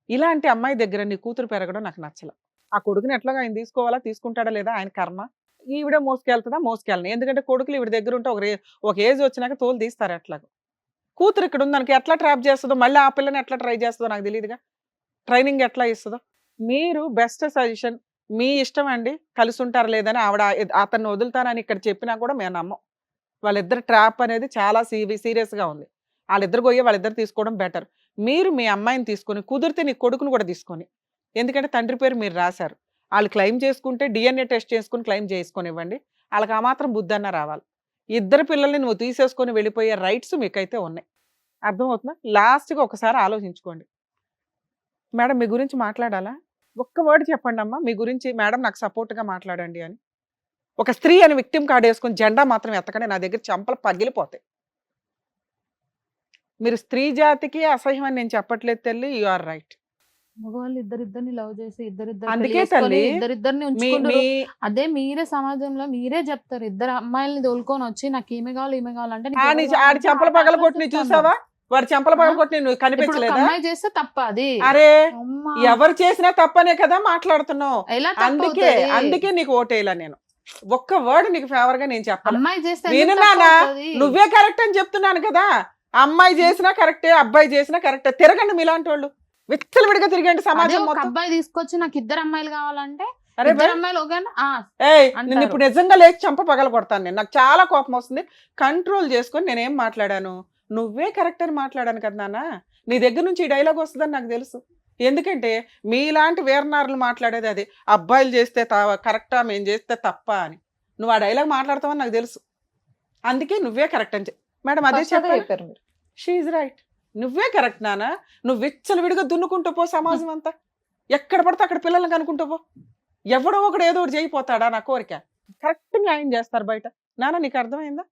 ఇలాంటి అమ్మాయి దగ్గర నీ కూతురు పెరగడం నాకు నచ్చల. ఆ కొడుకుని ఎట్లాగా ఆయన తీసుకోవాలా, తీసుకుంటాడా లేదా ఆయన కర్మ. ఈవిడ మోసుకెళ్తుందా, మోసుకెళ్ళను. ఎందుకంటే కొడుకులు ఈవిడ దగ్గర ఉంటే ఒక ఏజ్ వచ్చినాక తోలు తీస్తారు. ఎట్లాగో కూతురు ఇక్కడ ఉంది దానికి ఎట్లా ట్రాప్ చేస్తుందో, మళ్ళీ ఆ పిల్లని ఎట్లా ట్రై చేస్తుందో నాకు తెలియదుగా, ట్రైనింగ్ ఎట్లా ఇస్తుందో. మీరు బెస్ట్ సజెషన్, మీ ఇష్టం అండి, కలిసి ఉంటారు లేదని ఆవిడ అతన్ని వదులుతానని ఇక్కడ చెప్పినా కూడా మేము నమ్మం. వాళ్ళిద్దరు ట్రాప్ అనేది చాలా సీరియస్గా ఉంది. వాళ్ళిద్దరు పోయి వాళ్ళిద్దరు తీసుకోవడం బెటర్. మీరు మీ అమ్మాయిని తీసుకొని, కుదిరితే నీ కొడుకును కూడా తీసుకొని, ఎందుకంటే తండ్రి పేరు మీరు రాశారు, వాళ్ళు క్లెయిమ్ చేసుకుంటే DNA టెస్ట్ చేసుకుని క్లెయిమ్ చేసుకొని ఇవ్వండి. వాళ్ళకి ఆ మాత్రం బుద్ధి అన్న రావాలి. ఇద్దరు పిల్లల్ని నువ్వు తీసేసుకొని వెళ్ళిపోయే రైట్స్ మీకైతే ఉన్నాయి. అర్థమవుతుందా? లాస్ట్గా ఒకసారి ఆలోచించుకోండి. మేడం మీ గురించి మాట్లాడాలా? ఒక్క వర్డ్ చెప్పండి అమ్మా మీ గురించి. మేడం నాకు సపోర్ట్గా మాట్లాడండి అని. ఒక స్త్రీ అని విక్టిమ్ కార్డ్ వేసుకొని జెండా మాత్రం ఎత్తకండి, నా దగ్గర చెంపలు పగిలిపోతాయి. మీరు స్త్రీ జాతికి అసహ్యం అని నేను చెప్పట్లేదు తల్లి, యు ఆర్ రైట్. మగవాళ్ళు ఇద్దరిద్దరిని లవ్ చేసి అందుకే తల్లి, ఇద్దరిద్దరిని ఉంచుకుంటారు. అదే మీరే సమాజంలో మీరే చెప్తారు, ఇద్దరు అమ్మాయిల్ని తోలుకొని వచ్చి నాకు ఈమె కావాలి ఈమె కావాలంటే నీకు ఎవరు ఆడి కావాలంటే చెంపల ఆ పగల person కొట్టి చెప్తాను. చూసావా? వాడు చెంపల పగల కొట్టి నువ్వు ఇప్పుడు ఒక కనిపించలేదా? అమ్మాయి చేస్తే తప్ప అది. అరే అమ్మా, ఎవరు చేసినా తప్పనే కదా మాట్లాడుతున్నావు. ఎలా అందుకే తప్పవుతది? నీకు ఓటేలా నేను. ఒక్క వర్డ్ నీకు ఫేవర్ గా నేను చెప్పాలి. అమ్మాయి చేస్తే విను ఎందుకు నాన్న, తప్పవుతది? నువ్వే కరెక్ట్ అని చెప్తున్నాను కదా. అమ్మాయి చేసినా కరెక్టే, అబ్బాయి చేసినా కరెక్టే. తిరగండి మీలాంటి వాళ్ళు, విచ్చలవిడిగా తిరగండి అదే సమాజం ఒక మొత్తం. అబ్బాయి తీసుకొచ్చి నాకు ఇద్దరు అమ్మాయిలు కావాలంటే అరే ఇద్దరు అమ్మాయిలు ఓకేనా? ఏయ్ అంటారు. నేను ఇప్పుడు నిజంగా లేచి చంప పగల కొడతాను నేను. నాకు చాలా కోపం వస్తుంది. కంట్రోల్ చేసుకొని నేనేం మాట్లాడాను, నువ్వే కరెక్ట్ అని మాట్లాడాను కదా నాన్న. నీ దగ్గర నుంచి ఈ డైలాగ్ వస్తుందని నాకు తెలుసు. ఎందుకంటే మీలాంటి వీరనారులు మాట్లాడేది అది, అబ్బాయిలు చేస్తే కరెక్టా మేము చేస్తే తప్ప అని. నువ్వు ఆ డైలాగ్ మాట్లాడతావని నాకు తెలుసు. అందుకే నువ్వే కరెక్ట్ అని మేడం అదే చెప్పారు. షీఈ్ రైట్, నువ్వే కరెక్ట్ నాన్న. నువ్వు విచ్చలవిడిగా దున్నుకుంటూ పో సమాజం అంతా. ఎక్కడ పడితే అక్కడ పిల్లల్ని కనుక్కుంటూ పో. ఎవడో ఒకడు ఏదో ఒకటి చేయిపోతాడా నా కోరిక. కరెక్ట్ న్యాయం చేస్తారు బయట. నాన్న నీకు అర్థమైందా?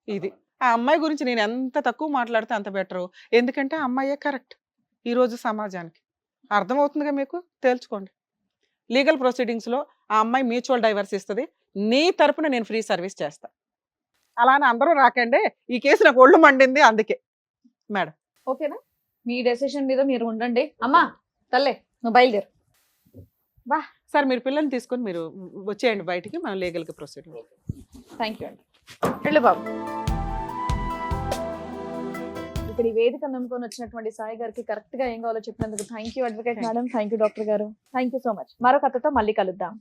ఇది ఆ అమ్మాయి గురించి నేను ఎంత తక్కువ మాట్లాడితే అంత బెటరు. ఎందుకంటే ఆ అమ్మాయే కరెక్ట్ ఈరోజు సమాజానికి. అర్థమవుతుందిగా మీకు? తేల్చుకోండి. లీగల్ ప్రొసీడింగ్స్లో ఆ అమ్మాయి మ్యూచువల్ డైవర్స్ ఇస్తుంది, నీ తరపున నేను ఫ్రీ సర్వీస్ చేస్తా. అలానే అందరూ రాకండి, ఈ కేసు నాకు ఒళ్ళు మండింది అందుకే. మేడం ఓకేనా? మీ డెసిషన్ మీద మీరు ఉండండి. అమ్మా తల్లే నువ్వు బయలుదేరు. సార్ మీరు పిల్లల్ని తీసుకొని మీరు వచ్చేయండి బయటికి, మనం లీగల్గా ప్రొసీడ్. థ్యాంక్ యూ అండి. వెళ్ళు బాబు. ఇక్కడ ఈ వేదిక నమ్ముకొని వచ్చినటువంటి సాయి గారికి కరెక్ట్ గా ఏం కావాలో చెప్పినందుకు thank you advocate madam, thank you doctor గారు, థ్యాంక్ యూ సో మచ్. మరో కథతో మళ్ళీ కలుద్దాం.